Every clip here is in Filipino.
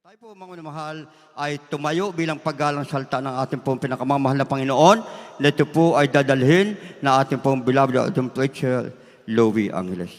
Tayo po mga minamahal ay tumayo bilang paggalang salta ng ating pong pinakamamahal na Panginoon. Ito po ay dadalhin na ating pong beloved ating preacher, Louie Angeles.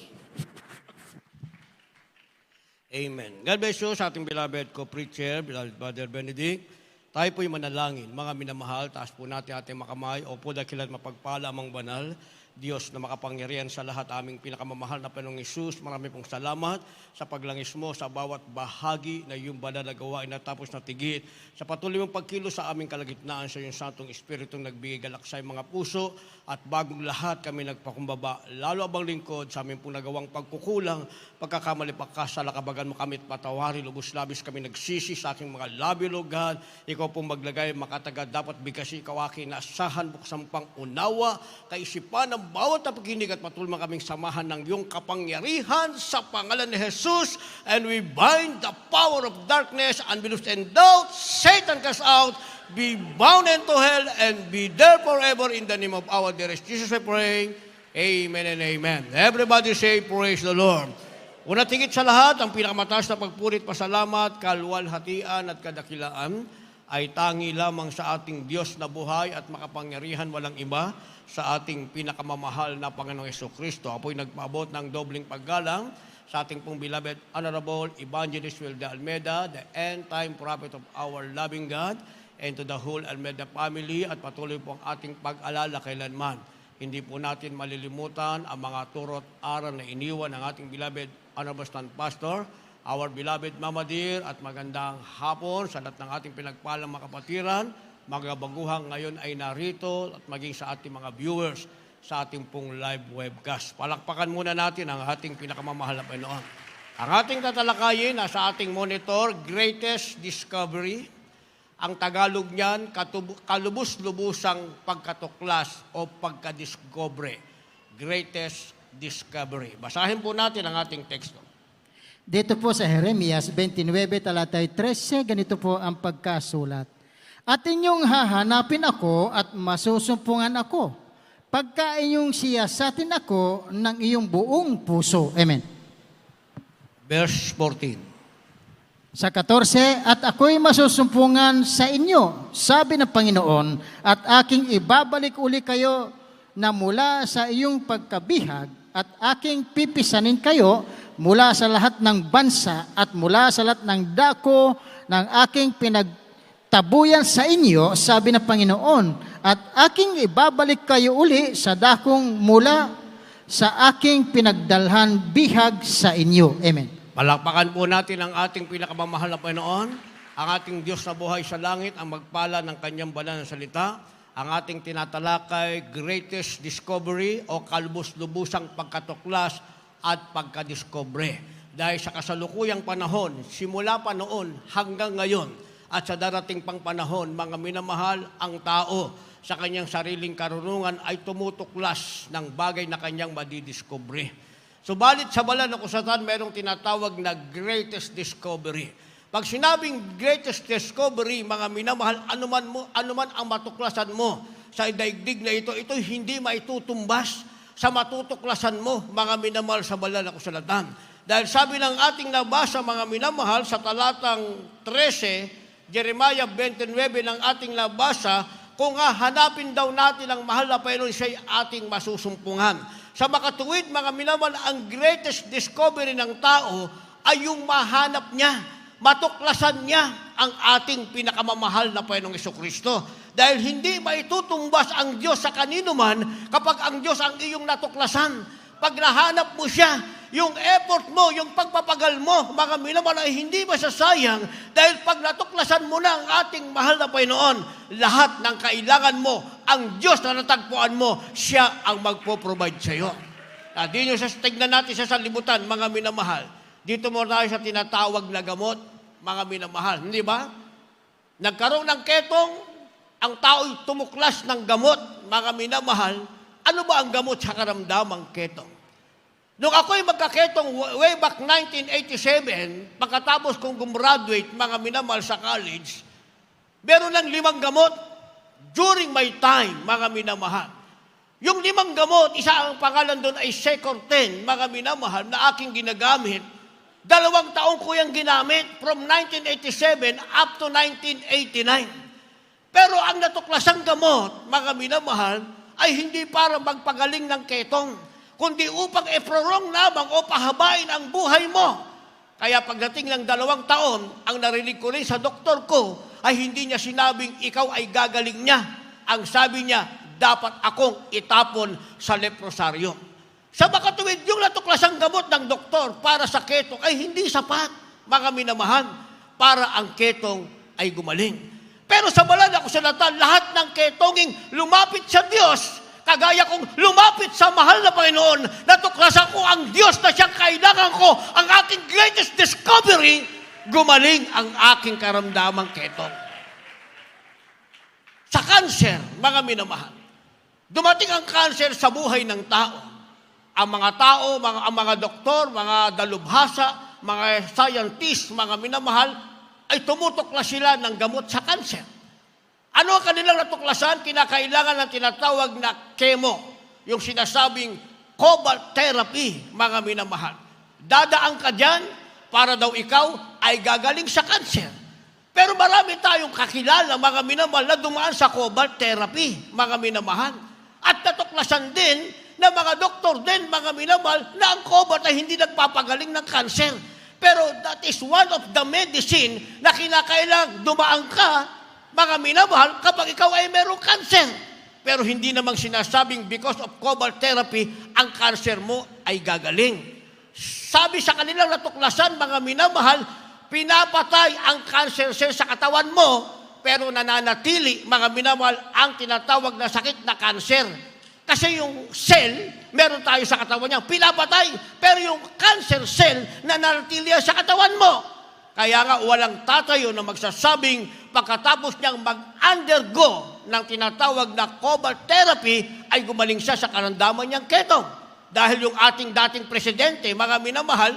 Amen. God bless you sa ating beloved co-preacher, beloved Brother Benedict. Tayo po'y manalangin. Mga minamahal, taas po natin ating makamay. Opo, dakilat mapagpala amang banal. Diyos na makapangyarihan sa lahat, aming pinakamamahal na Panginoong Hesus, marami pong salamat sa paglangis mo sa bawat bahagi na iyong banal na gawain na tapos na tigit. Sa patuloy mong pagkilo sa aming kalagitnaan sa iyong Santong Espiritong nagbigay galak sa mga puso at bagong lahat kami nagpakumbaba. Lalo abang lingkod sa aming pong nagawang pagkukulang, pagkakamali pagkasala, kabagan mo kami at patawari, lubos-labis kami nagsisi sa aking mga labi, Lugad. Ikaw pong maglagay, makatagad, dapat bigasi ikaw aking naasahan, buksang pang unawa, kaisipan ng bawat na pagkinig at patuloy kaming samahan ng iyong kapangyarihan sa pangalan ni Jesus, and we bind the power of darkness, unbelief and doubt. Satan cast out, be bound into hell, and be there forever in the name of our dearest Jesus we pray. Amen and amen. Everybody say, praise the Lord. Una tigit sa lahat, ang pinakamataas na pagpurit, pasalamat, kalwalhatian at kadakilaan ay tangi lamang sa ating Diyos na buhay at makapangyarihan, walang iba, sa ating pinakamamahal na Panginoong Jesucristo. Apo'y nagpaabot ng dobling paggalang sa ating pong beloved Honorable Evangelist Wilde Almeida, the end-time prophet of our loving God, and to the whole Almeida family, at patuloy po ang ating pag-alala kailanman. Hindi po natin malilimutan ang mga turot aral na iniwan ng ating beloved Honorable Stand Pastor, our beloved Mama Dear, at magandang hapon sa lahat ng ating pinagpalang mga kapatiran. Mga baguhang ngayon ay narito at maging sa ating mga viewers sa ating pong live webcast. Palakpakan muna natin ang ating pinakamamahal na Panginoon. Ang ating tatalakayin sa ating monitor, Greatest Discovery. Ang Tagalog niyan, kalubos-lubusang pagkatuklas o pagkadiscovery. Greatest Discovery. Basahin po natin ang ating teksto. Dito po sa Jeremias 29, talatay 13, ganito po ang pagkasulat. At inyong hahanapin ako at masusumpungan ako, pagka inyong siyasatin ako ng iyong buong puso. Amen. Verse 14. Sa 14, at ako'y masusumpungan sa inyo, sabi ng Panginoon, at aking ibabalik uli kayo na mula sa iyong pagkabihag, at aking pipisanin kayo mula sa lahat ng bansa at mula sa lahat ng dako ng aking tabuyan sa inyo, sabi ng Panginoon, at aking ibabalik kayo uli sa dakong mula sa aking pinagdalhan bihag sa inyo. Amen. Palakpakan po natin ang ating pinakamamahal na Panginoon, ang ating Diyos na buhay sa langit, ang magpala ng kanyang banal na salita, ang ating tinatalakay, Greatest Discovery o kalubos-lubusang pagkatuklas at pagkadiscovery. Dahil sa kasalukuyang panahon, simula pa noon hanggang ngayon, at sa darating pang panahon, mga minamahal, ang tao sa kanyang sariling karunungan ay tumutuklas ng bagay na kanyang madidiscovery. Subalit sa banal na kasulatan, mayroong tinatawag na greatest discovery. Pag sinabing greatest discovery, mga minamahal, anuman ang matuklasan mo sa daigdig na ito hindi maitutumbas sa matutuklasan mo, mga minamahal, sa banal na kasulatan. Dahil sabi ng ating nabasa, mga minamahal, sa talatang 13, Jeremiah 29 ng ating nabasa, kung hanapin daw natin ang mahal na Panginoon, siya'y ating masusumpungan. Sa makatuwid, mga minamahal, ang greatest discovery ng tao ay yung mahanap niya, matuklasan niya ang ating pinakamamahal na Panginoong Jesucristo. Dahil hindi maitutumbas ang Diyos sa kanino man kapag ang Diyos ang iyong natuklasan. Pag nahanap mo siya, yung effort mo, yung pagpapagal mo, mga minamahal, ay hindi masasayang dahil pag natuklasan mo na ang ating mahal na Panginoon, lahat ng kailangan mo, ang Diyos na natagpuan mo, siya ang magpo-provide sa iyo. Di nyo tignan natin sa sanlibutan, mga minamahal. Dito mo tayo sa tinatawag na gamot, mga minamahal. Hindi ba? Nagkaroon ng ketong, ang tao'y tumuklas ng gamot, mga minamahal. Ano ba ang gamot sa karamdamang ketong? Nung ako'y magkaketong way back 1987, pagkatapos kong gumraduate, mga minamahal, sa college, meron ng 5 gamot during my time, mga minamahal. Yung 5 gamot, isa ang pangalan doon ay Secor 10, mga minamahal, na aking ginagamit 2 taon ko yung ginamit from 1987 up to 1989. Pero ang natuklasang gamot, mga minamahal, ay hindi para magpagaling ng ketong, kundi upang iprorong lamang o pahabain ang buhay mo. Kaya pagdating ng 2 taon, ang narinig ko rin sa doktor ko ay hindi niya sinabing ikaw ay gagaling niya. Ang sabi niya, dapat akong itapon sa leprosaryo. Sa makatuwid, yung natuklasang gamot ng doktor para sa ketong ay hindi sapat, mga minamahal, para ang ketong ay gumaling. Pero sa banal na kasulatan, lahat ng ketonging lumapit sa Diyos, kagaya kong lumapit sa mahal na Panginoon, natuklasan ko ang Diyos na siyang kailangan ko, ang aking greatest discovery, gumaling ang aking karamdamang ketong. Sa cancer, mga minamahal, dumating ang cancer sa buhay ng tao. Ang mga tao, ang mga doktor, mga dalubhasa, mga scientist, mga minamahal, ay tumutuklas sila ng gamot sa cancer. Ano ang kanilang natuklasan? Kinakailangan ng tinatawag na chemo, yung sinasabing cobalt therapy, mga minamahal. Dadaan ka dyan para daw ikaw ay gagaling sa cancer. Pero marami tayong kakilala, mga minamahal, na dumaan sa cobalt therapy, mga minamahal. At natuklasan din na mga doktor din, mga minamahal, na ang cobalt ay hindi nagpapagaling ng cancer. Pero that is one of the medicine na kinakailangan dumaan ka, mga minamahal, kapag ikaw ay merong cancer. Pero hindi namang sinasabing because of cobalt therapy, ang cancer mo ay gagaling. Sabi sa kanilang natuklasan, mga minamahal, pinapatay ang cancer cell sa katawan mo, pero nananatili, mga minamahal, ang tinatawag na sakit na cancer. Kasi yung cell, meron tayo sa katawan niya, pinapatay, pero yung cancer cell, nananatili sa katawan mo. Kaya nga walang tatayo na magsasabing pagkatapos niyang mag-undergo ng tinatawag na cobalt therapy, ay gumaling siya sa karamdaman niyang ketong. Dahil yung ating dating presidente, mga minamahal,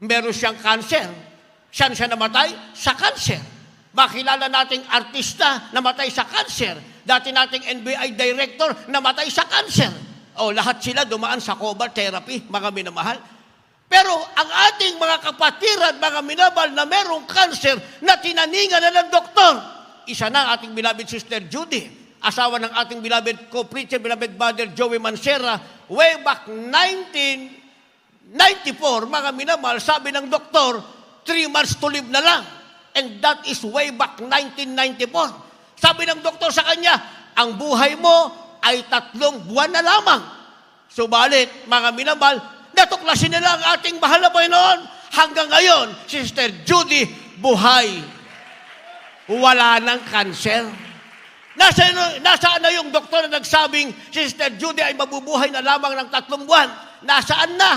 meron siyang cancer. Saan siya namatay? Sa cancer. Makilala nating artista namatay sa cancer. Dati nating NBI director namatay sa cancer. O lahat sila dumaan sa cobalt therapy, mga minamahal. Pero ang ating mga kapatiran, mga minamahal, na merong cancer na tinaningan na ng doktor. Isa na ang ating beloved Sister Judy, asawa ng ating beloved co-preacher, beloved Brother Joey Mancera, way back 1994, mga minamahal, sabi ng doktor, 3 months to live na lang. And that is way back 1994. Sabi ng doktor sa kanya, ang buhay mo ay 3 buwan na lamang. Subalit, mga minamahal, natuklasin nila ang ating mahal na Panginoon. Hanggang ngayon, Sister Judy, buhay. Wala ng cancer. Nasaan na yung doktor na nagsabing, Sister Judy ay mabubuhay na lamang ng 3 buwan? Nasaan na?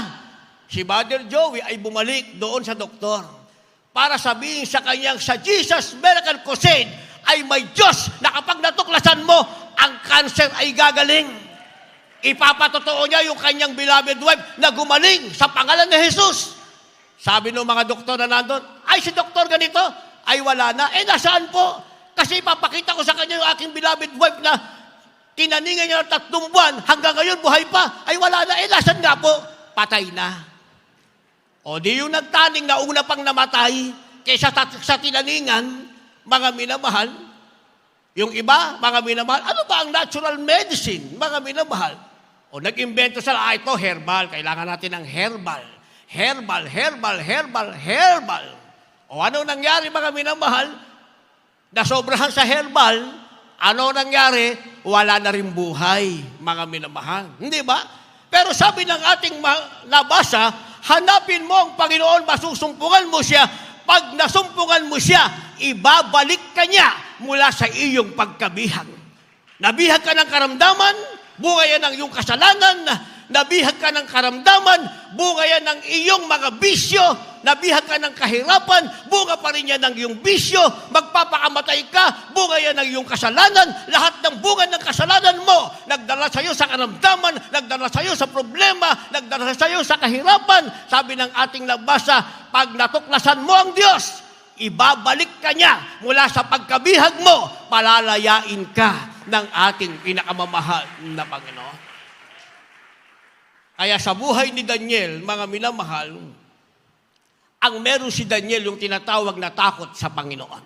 Si Brother Joey ay bumalik doon sa doktor para sabihin sa kanyang, sa Jesus Miracle Crusade, ay may Diyos na kapag natuklasan mo, ang cancer ay gagaling. Ipapatotoo niya yung kanyang beloved wife na gumaling sa pangalan ni Jesus. Sabi ng mga doktor na nandun, ay si doktor ganito, ay wala na. Nasaan po? Kasi ipapakita ko sa kanya yung aking beloved wife na tinaningan niya ng 3 buwan, hanggang ngayon buhay pa, ay wala na. Nasaan nga po? Patay na. O di yung nagtaning na una pang namatay, kaysa sa tinaningan, mga minamahal, yung iba, mga minamahal, ano ba ang natural medicine, mga minamahal? O nag-imbento sila, ito herbal, kailangan natin ng herbal. Herbal, herbal, herbal, herbal. O ano nangyari, mga minamahal? Nasobrahan sa herbal, ano nangyari? Wala na rin buhay, mga minamahal. Hindi ba? Pero sabi ng ating nabasa, hanapin mo ang Panginoon, masusumpungan mo siya. Pag nasumpungan mo siya, ibabalik ka niya mula sa iyong pagkabihag. Nabihag ka ng karamdaman, bunga yan ng iyong kasalanan. Nabihag ka ng karamdaman, bunga yan ng iyong mga bisyo. Nabihag ka ng kahirapan, bunga pa rin yan ng iyong bisyo. Magpapakamatay ka, bunga yan ng iyong kasalanan. Lahat ng bunga ng kasalanan mo, nagdala sa iyo sa karamdaman, nagdala sa iyo sa problema, nagdala sa iyo sa kahirapan. Sabi ng ating nabasa, pag natuklasan mo ang Diyos, ibabalik ka niya mula sa pagkabihag mo, palalayain ka ng ating pinakamamahal na Panginoon. Kaya sa buhay ni Daniel, mga minamahal, ang meron si Daniel yung tinatawag na takot sa Panginoon.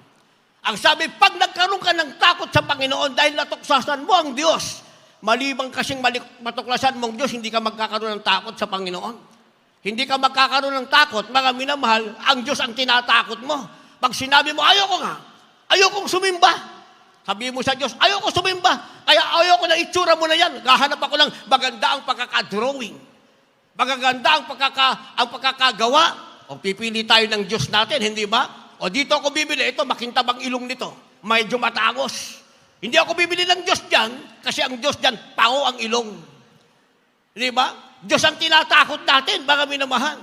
Ang sabi, pag nagkaroon ka ng takot sa Panginoon dahil natuksasan mo ang Diyos, malibang kasing matuklasan mong Diyos, hindi ka magkakaroon ng takot sa Panginoon. Hindi ka magkakaroon ng takot, mga minamahal, ang Diyos ang tinatakot mo. Pag sinabi mo, ayokong sumimba. Sabi mo sa Diyos, ayoko sumimba. Kaya ayoko na itsura mo na yan. Gahanap ako ng maganda ang pagkakadrawing. Magaganda ang pagkakagawa. O pipili tayo ng Diyos natin, hindi ba? O dito ako bibili, ito makintab ang ilong nito. Medyo matangos. Hindi ako bibili ng Diyos dyan, kasi ang Diyos dyan, pango ang ilong. Hindi ba? Diyos ang tinatakot natin, mga minamahal.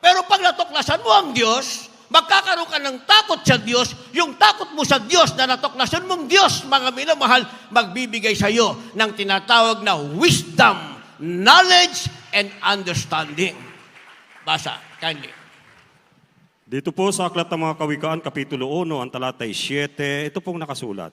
Pero pag natuklasan mo ang Diyos, magkakaroon ka ng takot sa Diyos, yung takot mo sa Diyos na natuklasan mong Diyos, mga minamahal, magbibigay sa iyo ng tinatawag na wisdom, knowledge, and understanding. Basa, kindly. Dito po sa Aklat ng mga Kawikaan, Kapitulo 1, ang talatay 7, ito pong nakasulat.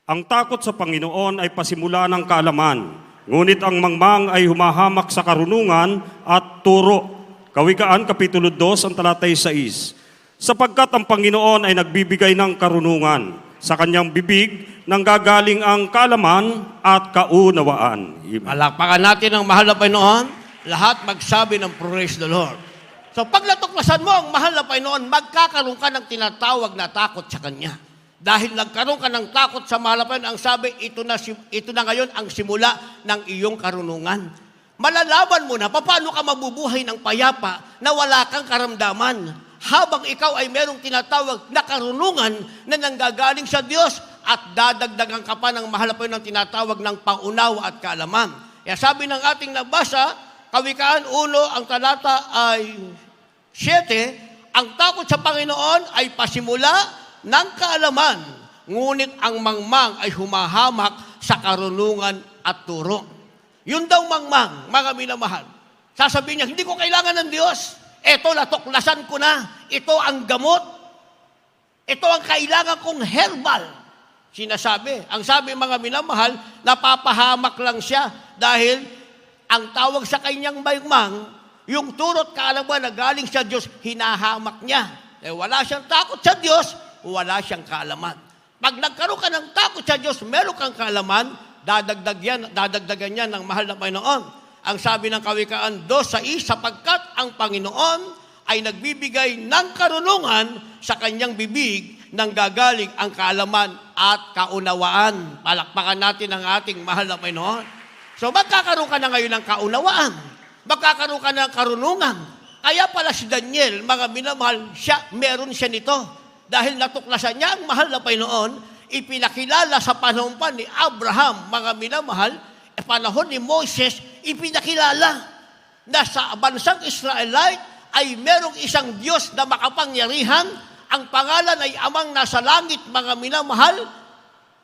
Ang takot sa Panginoon ay pasimula ng kaalaman, ngunit ang mangmang ay humahamak sa karunungan at turo. Kawikaan, Kapitulo 2, ang talatay 6. Sapagkat ang Panginoon ay nagbibigay ng karunungan, sa kanyang bibig nanggagaling ang kaalaman at kaunawaan. Palakpakan natin ang mahal na Panginoon, lahat magsabi ng praise the Lord. So pag natuklasan mo ang mahal na Panginoon, magkakaroon ka ng tinatawag na takot sa Kanya. Dahil nagkaroon ka ng takot sa mahal na Panginoon, ang sabi, ito na ngayon ang simula ng iyong karunungan. Malalaman mo na paano ka mabubuhay ng payapa na wala kang karamdaman habang ikaw ay merong tinatawag na karunungan na nanggagaling sa Diyos at dadagdagan ka pa ng mahal na Panginoon ng tinatawag ng paunawa at kaalaman. Kaya sabi ng ating nabasa, Kawikaan 1, ang talata ay 7, ang takot sa Panginoon ay pasimula ng kaalaman, ngunit ang mangmang ay humahamak sa karunungan at turo. Yun daw mangmang, mga minamahal. Sasabihin niya, hindi ko kailangan ng Diyos. Ito, natuklasan ko na. Ito ang gamot. Ito ang kailangan kong herbal. Sinasabi. Ang sabi mga minamahal, napapahamak lang siya dahil ang tawag sa kanyang mangmang, yung turot kaalaman na galing sa Diyos, hinahamak niya. Wala siyang takot sa Diyos, wala siyang kaalaman. Pag nagkaroon ka ng takot sa Diyos, meron kang kaalaman, dadagdagan niya ng mahal na Panginoon. Ang sabi ng Kawikaan 2:6, sapagkat ang Panginoon ay nagbibigay ng karunungan sa kanyang bibig nang gagaling ang kaalaman at kaunawaan. Palakpakan natin ang ating mahal na Panginoon. So magkakaroon ka na ngayon ng kaunawaan. Magkakaroon ka ng karunungan. Kaya pala si Daniel, mga minamahal, meron siya nito. Dahil natuklasan niya ang mahal na Panginoon, ipinakilala sa panahon pa ni Abraham, mga minamahal, panahon ni Moses, ipinakilala na sa bansang Israelite ay merong isang Diyos na makapangyarihan, ang pangalan ay Amang nasa langit, mga minamahal,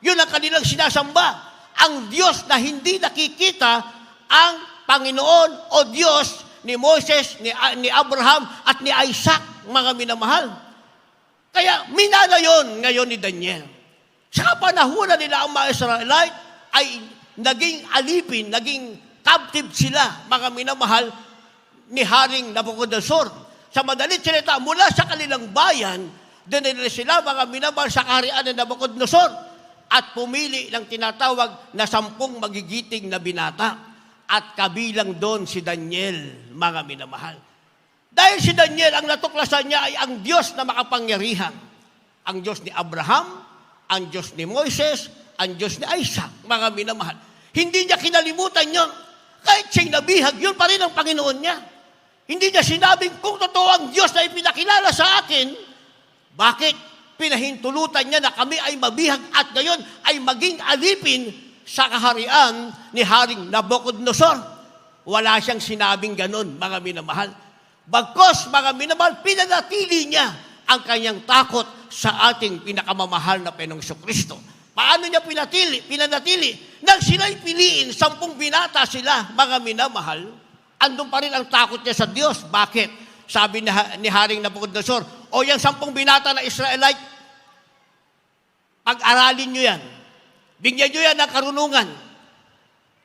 yun ang kanilang sinasamba. Ang Diyos na hindi nakikita, ang Panginoon o Diyos ni Moses, ni Abraham at ni Isaac, mga minamahal. Kaya minana yon ngayon ni Daniel. Sa panahon nila ang mga Israelite ay naging alipin, naging captive sila, mga minamahal, ni Haring Nabucodonosor. Sa madalit salita, mula sa kanilang bayan, dinala sila, mga minamahal, sa kaharian ng Nabucodonosor at pumili ng tinatawag na 10 magigiting na binata. At kabilang doon si Daniel, mga minamahal. Dahil si Daniel, ang natuklasan niya ay ang Diyos na makapangyarihan. Ang Diyos ni Abraham, ang Diyos ni Moises, ang Diyos ni Isaac, mga minamahal. Hindi niya kinalimutan yun. Kahit siya'y nabihag, yun pa rin ang Panginoon niya. Hindi niya sinabing, kung totoo ang Diyos na ipinakilala sa akin, bakit pinahintulutan niya na kami ay mabihag at ngayon ay maging alipin sa kaharian ni Haring Nabucodonosor? Wala siyang sinabing ganun, mga minamahal. Bagkos, mga minamahal, pinanatili niya ang kanyang takot sa ating pinakamamahal na Panginoong Kristo. Paano niya pinanatili? Nang sila'y piliin, 10 binata sila, mga minamahal, andun pa rin ang takot niya sa Diyos. Bakit? Sabi ni Haring Nabucodonosor, o yung 10 binata na Israelite, pag-aralin nyo yan. Bigyan nyo yan ng karunungan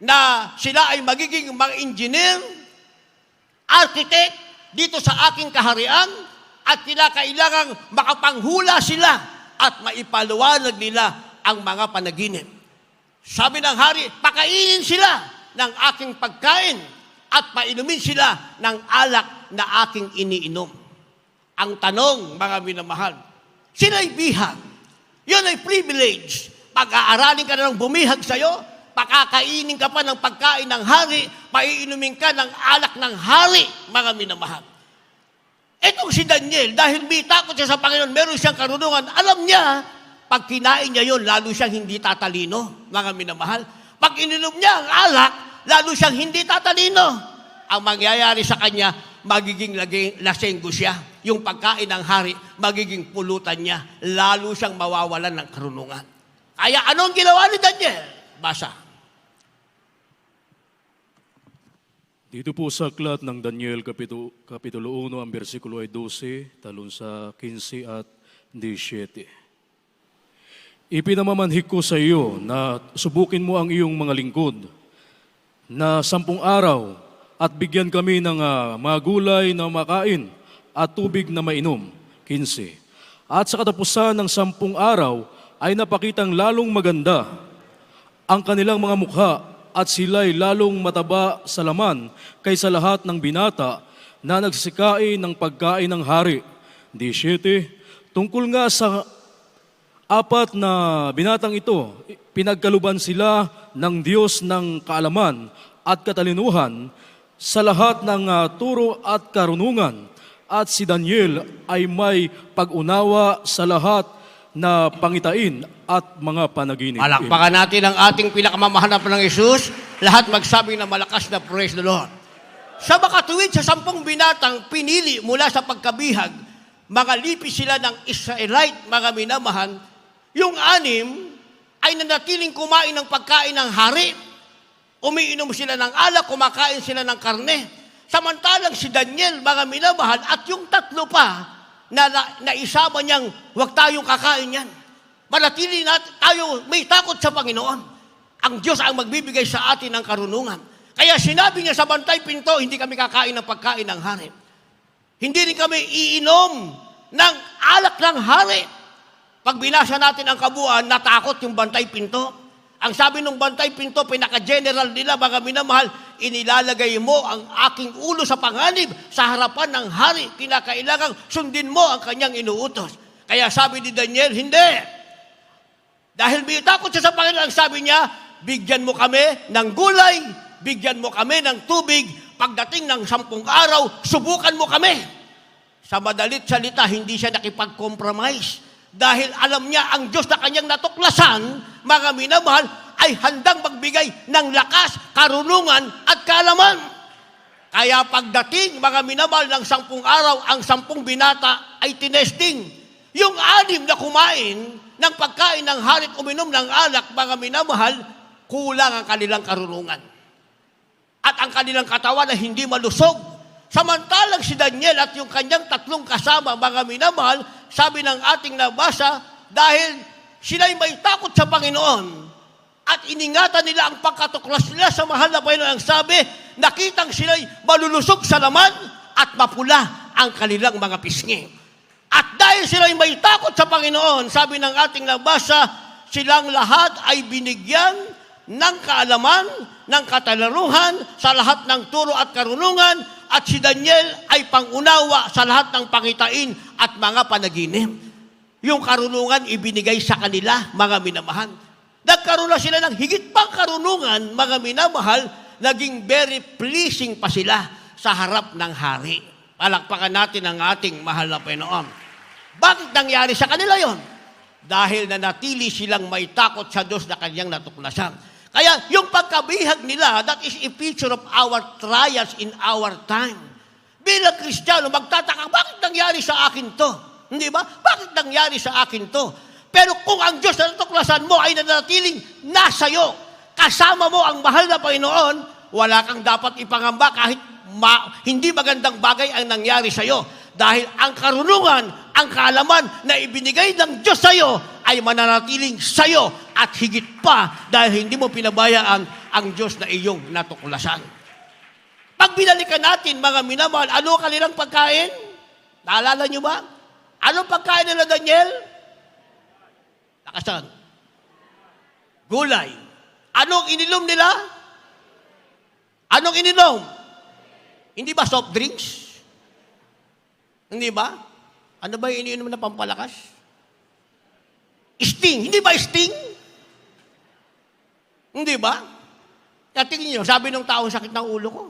na sila ay magiging mga engineer, architect dito sa aking kaharian at kailangang makapanghula sila at maipaliwanag nila ang mga panaginip. Sabi ng hari, pakainin sila ng aking pagkain at painumin sila ng alak na aking iniinom. Ang tanong, mga minamahal, sila'y bihag. Yun ay privilege. Pag-aaralin ka na ng bumihag sa'yo, pakakainin ka pa ng pagkain ng hari, paiinumin ka ng alak ng hari, mga minamahal. Etong si Daniel, dahil may takot siya sa Panginoon, meron siyang karunungan, alam niya, pag kinain niya yun, lalo siyang hindi tatalino, mga minamahal. Pag ininom niya ang alak, lalo siyang hindi tatalino. Ang mangyayari sa kanya, magiging lasenggo siya. Yung pagkain ng hari, magiging pulutan niya. Lalo siyang mawawalan ng karunungan. Kaya anong ginawa ni Daniel? Basa. Dito po sa aklat ng Daniel Kapitulo 1, ang bersikulo ay 12, talon sa 15 at 17. Ipinamamanhik ko sa iyo na subukin mo ang iyong mga lingkod na 10 araw at bigyan kami ng mga gulay na makain at tubig na mainom. 15. At sa katapusan ng 10 araw ay napakitang lalong maganda ang kanilang mga mukha at sila'y lalong mataba sa laman kaysa lahat ng binata na nagsisikain ng pagkain ng hari. 17. Tungkol nga sa 4 na binatang ito, pinagkaluban sila ng Diyos ng kaalaman at katalinuhan sa lahat ng turo at karunungan. At si Daniel ay may pag-unawa sa lahat na pangitain at mga panaginip. Palakpakan natin ang ating pinakamamahal na ng Jesus. Lahat magsabi na malakas na praise the Lord. Sa makatuwid sa 10 binatang pinili mula sa pagkabihag, mga lipi sila ng Israelite, mga minamahal. Yung 6 ay nanatiling kumain ng pagkain ng hari. Umiinom sila ng alak, kumakain sila ng karne. Samantalang si Daniel, mga minamahal, at yung 3 pa, na isama niyang, huwag tayong kakain yan. Manatili natin tayo, may takot sa Panginoon. Ang Diyos ang magbibigay sa atin ng karunungan. Kaya sinabi niya sa bantay pinto, hindi kami kakain ng pagkain ng hari. Hindi rin kami iinom ng alak ng hari. Pag binasa natin ang kabuuan, natakot yung bantay pinto. Ang sabi ng bantay pinto, pinaka-general nila, mga minamahal, inilalagay mo ang aking ulo sa panganib sa harapan ng hari. Kinakailangang sundin mo ang kanyang inuutos. Kaya sabi ni Daniel, hindi. Dahil may takot siya sa Panginoon, ang sabi niya, bigyan mo kami ng gulay, bigyan mo kami ng tubig, pagdating ng 10 araw, subukan mo kami. Sa madalit salita, hindi siya nakipag-compromise. Dahil alam niya ang Diyos na kanyang natuklasan, mga minamahal, ay handang magbigay ng lakas, karunungan at kaalaman. Kaya pagdating, mga minamahal, ng 10 araw, ang 10 binata ay tinesting. Yung 6 na kumain ng pagkain ng hari at uminom ng alak, mga minamahal, kulang ang kanilang karunungan. At ang kanilang katawan ay hindi malusog. Samantalang si Daniel at yung kanyang 3 kasama, mga minamahal, sabi ng ating nabasa, dahil sila'y may takot sa Panginoon at iningatan nila ang pagkatuklas nila sa mahal na Panginoon, ang sabi, nakitang sila'y malulusog sa laman at mapula ang kanilang mga pisngi. At dahil sila'y may takot sa Panginoon, sabi ng ating nabasa, silang lahat ay binigyan ng kaalaman, ng katalaruhan sa lahat ng turo at karunungan, at si Daniel ay pangunawa sa lahat ng pangitain at mga panaginip. Yung karunungan ibinigay sa kanila, mga minamahal. Nagkaroon na sila ng higit pang karunungan, mga minamahal, naging very pleasing pa sila sa harap ng hari. Palakpakan natin ang ating mahal na Panginoon. Bakit nangyari sa kanila yon? Dahil nanatili silang may takot sa Diyos na kanyang natuklasan. Kaya yung pagkabihag nila, that is a picture of our trials in our time. Bilang Kristiyano, magtataka, bakit nangyari sa akin to? Hindi ba? Bakit nangyari sa akin to? Pero kung ang Diyos na natuklasan mo ay nanatiling nasa iyo, kasama mo ang mahal na Panginoon, wala kang dapat ipangamba kahit hindi magandang bagay ang nangyari sa iyo. Dahil ang karunungan, ang kaalaman na ibinigay ng Diyos sa iyo ay mananatiling sa iyo at higit pa dahil hindi mo pinabayaan ang Diyos na iyong natuklasan. Pag binalikan natin, mga minamahal, ano kanilang pagkain? Naalala nyo ba? Anong pagkain nila, Daniel? Lakasan. Gulay. Anong ininom nila? Anong ininom? Hindi ba soft drinks? Hindi ba? Ano ba yung iniinom na pampalakas? Sting. Hindi ba sting? Hindi ba? Kaya tingin nyo, sabi ng taong sakit ng ulo ko,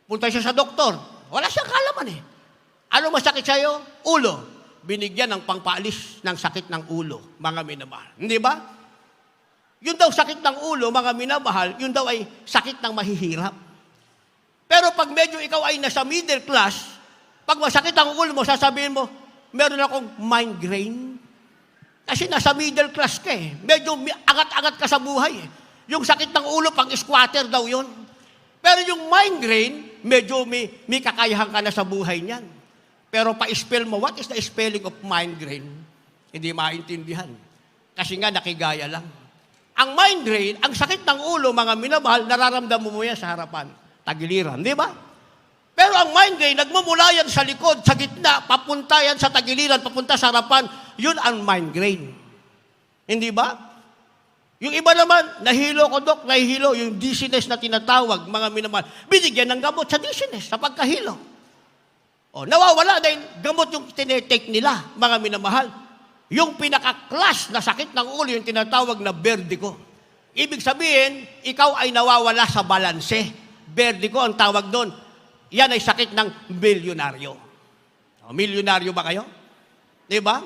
punta siya sa doktor. Wala siyang kalaman eh. Ano masakit sa'yo? Ulo. Binigyan ng pangpaalis ng sakit ng ulo, mga minamahal. Hindi ba? Yun daw sakit ng ulo, mga minamahal, yun daw ay sakit ng mahihirap. Pero pag medyo ikaw ay nasa middle class, pag masakit ang ulo mo, sasabihin mo, meron akong migraine. Kasi nasa middle class ka eh. Medyo angat-angat ka sa buhay eh. Yung sakit ng ulo, pang squatter daw yun. Pero yung migraine, medyo may kakayahan ka na sa buhay niyan. Pero pa-spell mo, what is the spelling of migraine? Hindi maintindihan. Kasi nga, nakigaya lang. Ang migraine, ang sakit ng ulo, mga minamahal, nararamdaman mo yan sa harapan. Tagiliran, di ba? Pero ang migraine, nagmumula yan sa likod, sa gitna, papunta yan sa tagiliran, papunta sa harapan, yun ang migraine. Hindi ba? Yung iba naman, nahilo ko, Dok, nahihilo, yung dizziness na tinatawag, mga minamahal, binigyan ng gamot sa dizziness, sa pagkahilo. O, nawawala dahil gamot yung tinetake nila, mga minamahal. Yung pinaka-class na sakit ng ulo, yung tinatawag na vertigo. Ibig sabihin, ikaw ay nawawala sa balanse. Vertigo ang tawag doon. Yan ay sakit ng milyonaryo. O, milyonaryo ba kayo? Diba?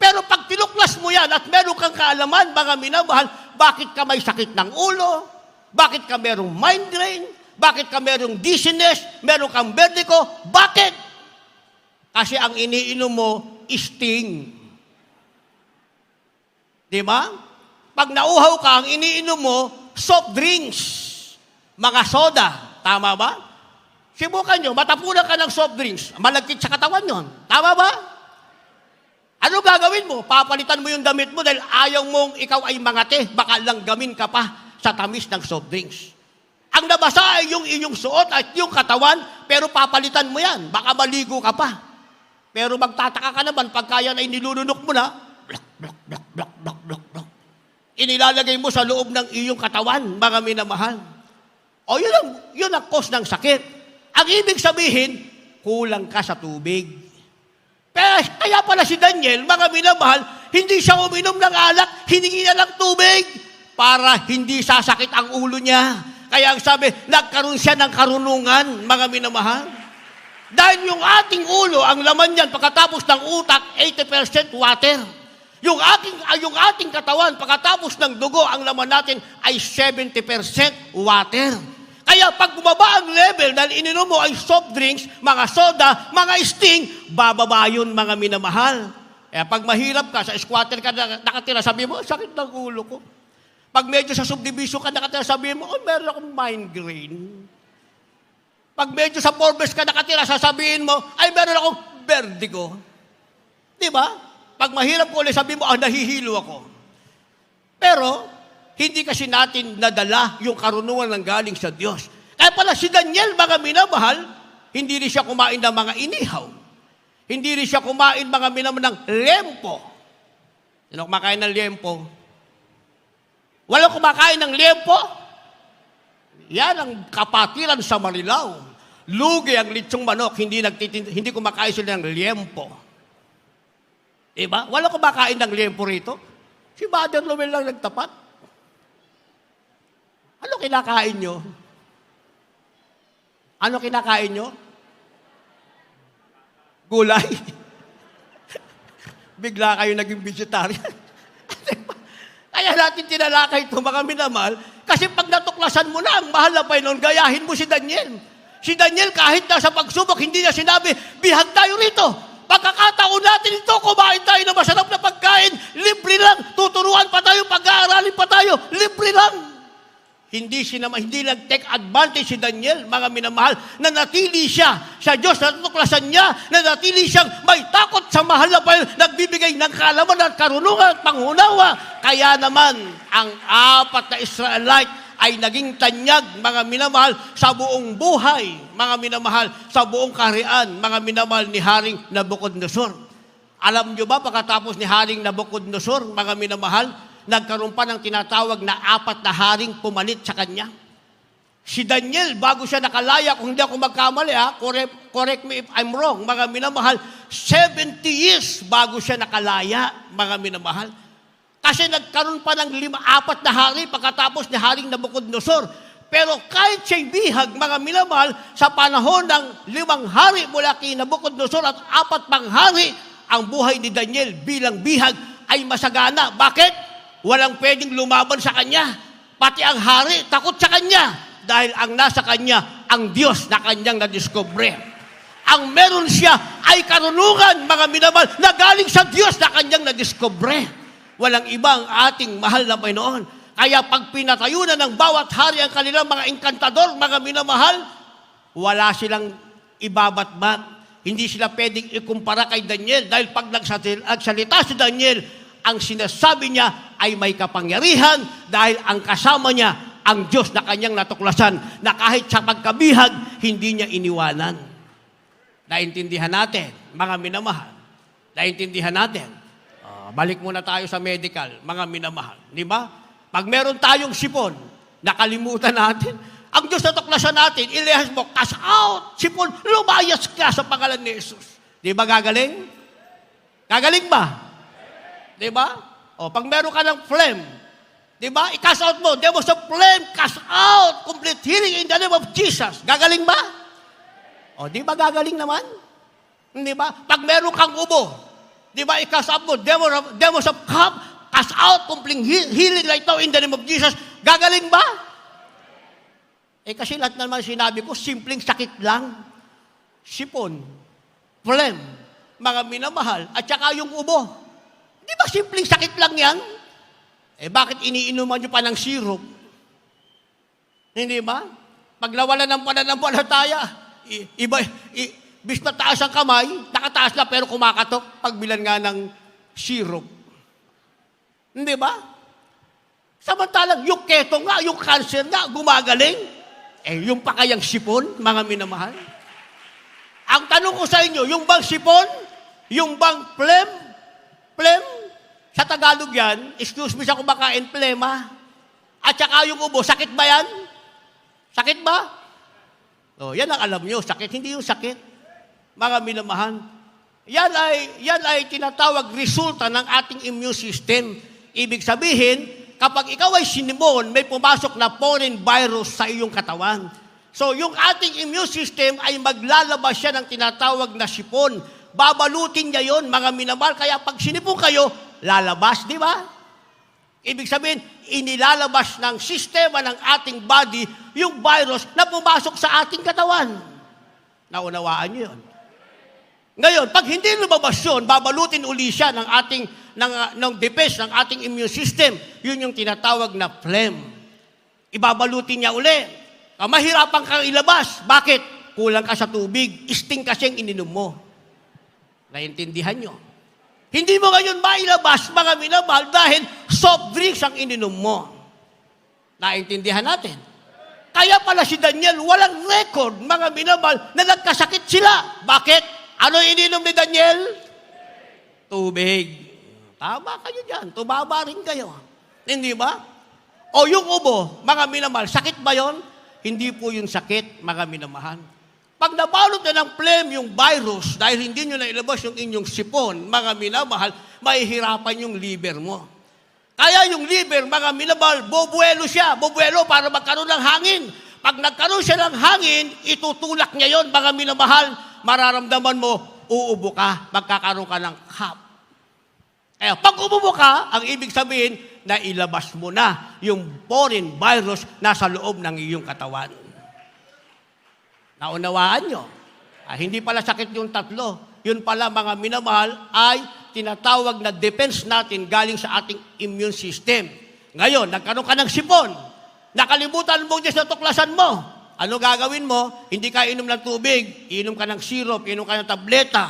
Pero pag tinuklas mo yan at meron kang kaalaman, mga minamahal, bakit ka may sakit ng ulo? Bakit ka merong migraine? Bakit ka merong dizziness? Meron kang vertigo? Bakit? Kasi ang iniinom mo, sting. Di ba? Pag nauhaw ka, ang iniinom mo, soft drinks. Mga soda. Tama ba? Sibukan nyo, matapunan ka ng soft drinks. Malagkit sa katawan yon. Tama ba? Ano gagawin mo? Papalitan mo yung damit mo dahil ayaw mong ikaw ay mangate. Baka langgamin ka pa sa tamis ng soft drinks. Ang nabasa ay yung iyong suot at yung katawan, pero papalitan mo yan. Baka maligo ka pa. Pero magtataka ka naman, pagka yan ay nilulunok mo na, blak, blak, blak, blak, blak, blak, blak. Inilalagay mo sa loob ng iyong katawan, mga minamahal. O yun ang cause ng sakit. Ang ibig sabihin, kulang ka sa tubig. Pero kaya pala si Daniel, mga minamahal, hindi siya uminom ng alak, hiningi na lang tubig para hindi sasakit ang ulo niya. Kaya ang sabi, nagkaroon siya ng karunungan, mga minamahal. Dahil yung ating ulo, ang laman niyan, pagkatapos ng utak, 80% water. Yung ating katawan, pagkatapos ng dugo, ang laman natin ay 70% water. Kaya pag bumaba ang level, dahil ininom mo ay soft drinks, mga soda, mga sting, bababa yun, mga minamahal. Kaya pag mahirap ka, sa squatter ka nakatira, sabi mo, sakit ng ulo ko. Pag medyo sa subdivision ka nakatira, sabi mo, meron akong migraine. Pag medyo sa Forbes ka nakatira, sasabihin mo, ay meron akong vertigo. Di ba? Pag mahirap ko ulit, sabihin mo, nahihilo ako. Pero, hindi kasi natin nadala yung karunungan ng galing sa Diyos. Kaya pala si Daniel, mga minamahal, hindi rin siya kumain ng mga inihaw. Hindi rin siya kumain mga minamahal ng lempo. Sino kumakain ng lempo? Walang kumakain ng lempo? Yan ang kapatiran sa Marilao. Lugi ang litsong manok, hindi kumakain sila ng liempo. Diba? Wala kumakain ng liempo rito. Si Father Lowell lang nagtapat. Ano kinakain nyo? Ano kinakain nyo? Gulay. Bigla kayo naging vegetarian. Kaya natin tinalakay ito, mga minamahal, kasi pag natuklasan mo na, ang mahal na Panginoon, gayahin mo si Daniel. Si Daniel, kahit nasa pagsubok, hindi niya sinabi, bihag tayo rito. Pagkakataon natin ito, kumain tayo ng masarap na pagkain, libre lang. Tuturuan pa tayo, pag-aaralin pa tayo, libre lang. Hindi nag-take advantage si Daniel, mga minamahal, na natili siya sa Diyos, natuklasan niya, na natili siyang may takot sa mahal na Panginoon, nagbibigay ng kaalaman at karunungan at pangunawa. Kaya naman, ang 4 na Israelite ay naging tanyag, mga minamahal, sa buong buhay, mga minamahal, sa buong kaharian, mga minamahal ni Haring Nabucodonosor. Alam nyo ba, pagkatapos ni Haring Nabucodonosor, mga minamahal, nagkaroon pa ng tinatawag na 4 na haring pumalit sa kanya. Si Daniel, bago siya nakalaya, kung hindi ako magkamali, correct me if I'm wrong, mga minamahal, 70 years bago siya nakalaya, mga minamahal. Kasi nagkaroon pa ng 4 na hari pagkatapos ni Haring Nabucodonosor. Pero kahit siya'y bihag, mga minamahal, sa panahon ng 5 hari mula kay Nabucodonosor at 4 pang hari, ang buhay ni Daniel bilang bihag ay masagana. Bakit? Walang pwedeng lumaban sa kanya. Pati ang hari, takot sa kanya. Dahil ang nasa kanya, ang Diyos na kanyang nadiskubre. Ang meron siya ay karunungan, mga minamahal, na galing sa Diyos na kanyang nadiskubre. Walang ibang ating mahal na Panginoon. Kaya pag pinatayo na ng bawat hari ang kanilang mga enkantador, mga minamahal, wala silang ibabatbat. Hindi sila pwedeng ikumpara kay Daniel dahil pag nagsalita si Daniel, ang sinasabi niya ay may kapangyarihan dahil ang kasama niya ang Diyos na kanyang natuklasan na kahit sa pagkabihag, hindi niya iniwanan. Naintindihan natin, mga minamahal. Naintindihan natin. Balik muna tayo sa medical, mga minamahal. Di ba? Pag meron tayong sipon, nakalimutan natin, ang Diyos na tuklasan natin, ilihas mo, cast out, sipon, lumayas ka sa pangalan ni Jesus. Di ba gagaling? Gagaling ba? Di ba? O, pag meron ka ng phlegm, di ba? I-cast out mo. Devils of phlegm, cast out. Complete healing in the name of Jesus. Gagaling ba? O, di ba gagaling naman? Di ba? Pag meron kang ubo, di ba? I-cast out mo. Devils of cough, cast out. Complete healing right now in the name of Jesus. Gagaling ba? Kasi lahat naman sinabi ko, simpleng sakit lang. Sipon, phlegm, mga minamahal, at saka yung ubo. Di ba simpleng sakit lang yan? Bakit iniinuman nyo pa ng syrup? Hindi ba? Pag nawalan ng pananampalataya, bis na taas ang kamay, nakataas na pero kumakatok pagbilan nga ng syrup. Hindi ba? Samantalang yung keto nga, yung cancer nga, gumagaling. Yung pa kayang sipon, mga minamahal? Ang tanong ko sa inyo, yung bang sipon, yung bang phlegm, sa Tagalog yan, excuse me sa kumakain, plema. At saka yung ubo, sakit ba yan? Sakit ba? Yan ang alam nyo, sakit. Hindi yung sakit. Mga minamahal. Yan ay tinatawag resulta ng ating immune system. Ibig sabihin, kapag ikaw ay sinimon, may pumasok na foreign virus sa iyong katawan. So, yung ating immune system ay maglalabas siya ng tinatawag na sipon. Babalutin niya yon, mga minamahal. Kaya pag sinipon kayo, lalabas, di ba? Ibig sabihin, inilalabas ng sistema ng ating body yung virus na pumasok sa ating katawan. Naunawaan niyo yun. Ngayon, pag hindi lumabas yun, babalutin uli siya ng defense ng ating immune system. Yun yung tinatawag na phlegm. Ibabalutin niya uli. Mahirapan kang ilabas. Bakit? Kulang ka sa tubig. Sting kasi ang ininom mo. Naintindihan nyo? Hindi mo ngayon mailabas, mga minamahal, dahil soft drinks ang ininom mo. Naintindihan natin. Kaya pala si Daniel, walang record, mga minamahal, na nagkasakit sila. Bakit? Ano ininom ni Daniel? Tubig. Tama kayo dyan. Tumaba rin kayo. Hindi ba? O yung ubo, mga minamahal, sakit ba yon? Hindi po yung sakit, mga minamahal. Pag nabalot na ng phlegm yung virus, dahil hindi nyo nailabas yung inyong sipon, mga minamahal, mahihirapan yung liver mo. Kaya yung liver, mga minamahal, bobuelo siya. Bobuelo para magkaroon ng hangin. Pag nagkaroon siya ng hangin, itutulak niya yon, mga minamahal. Mararamdaman mo, uubo ka, magkakaroon ka ng cough. Kaya pag umubo ka, ang ibig sabihin na ilabas mo na yung foreign virus na sa loob ng iyong katawan. Naunawaan nyo? Hindi pala sakit yung tatlo. Yun pala, mga minamahal, ay tinatawag na defense natin galing sa ating immune system. Ngayon, nagkaroon ka ng sipon. Nakalimutan mo Diyos na tuklasan mo. Ano gagawin mo? Hindi ka inom ng tubig. Inom ka ng syrup, inom ka ng tableta.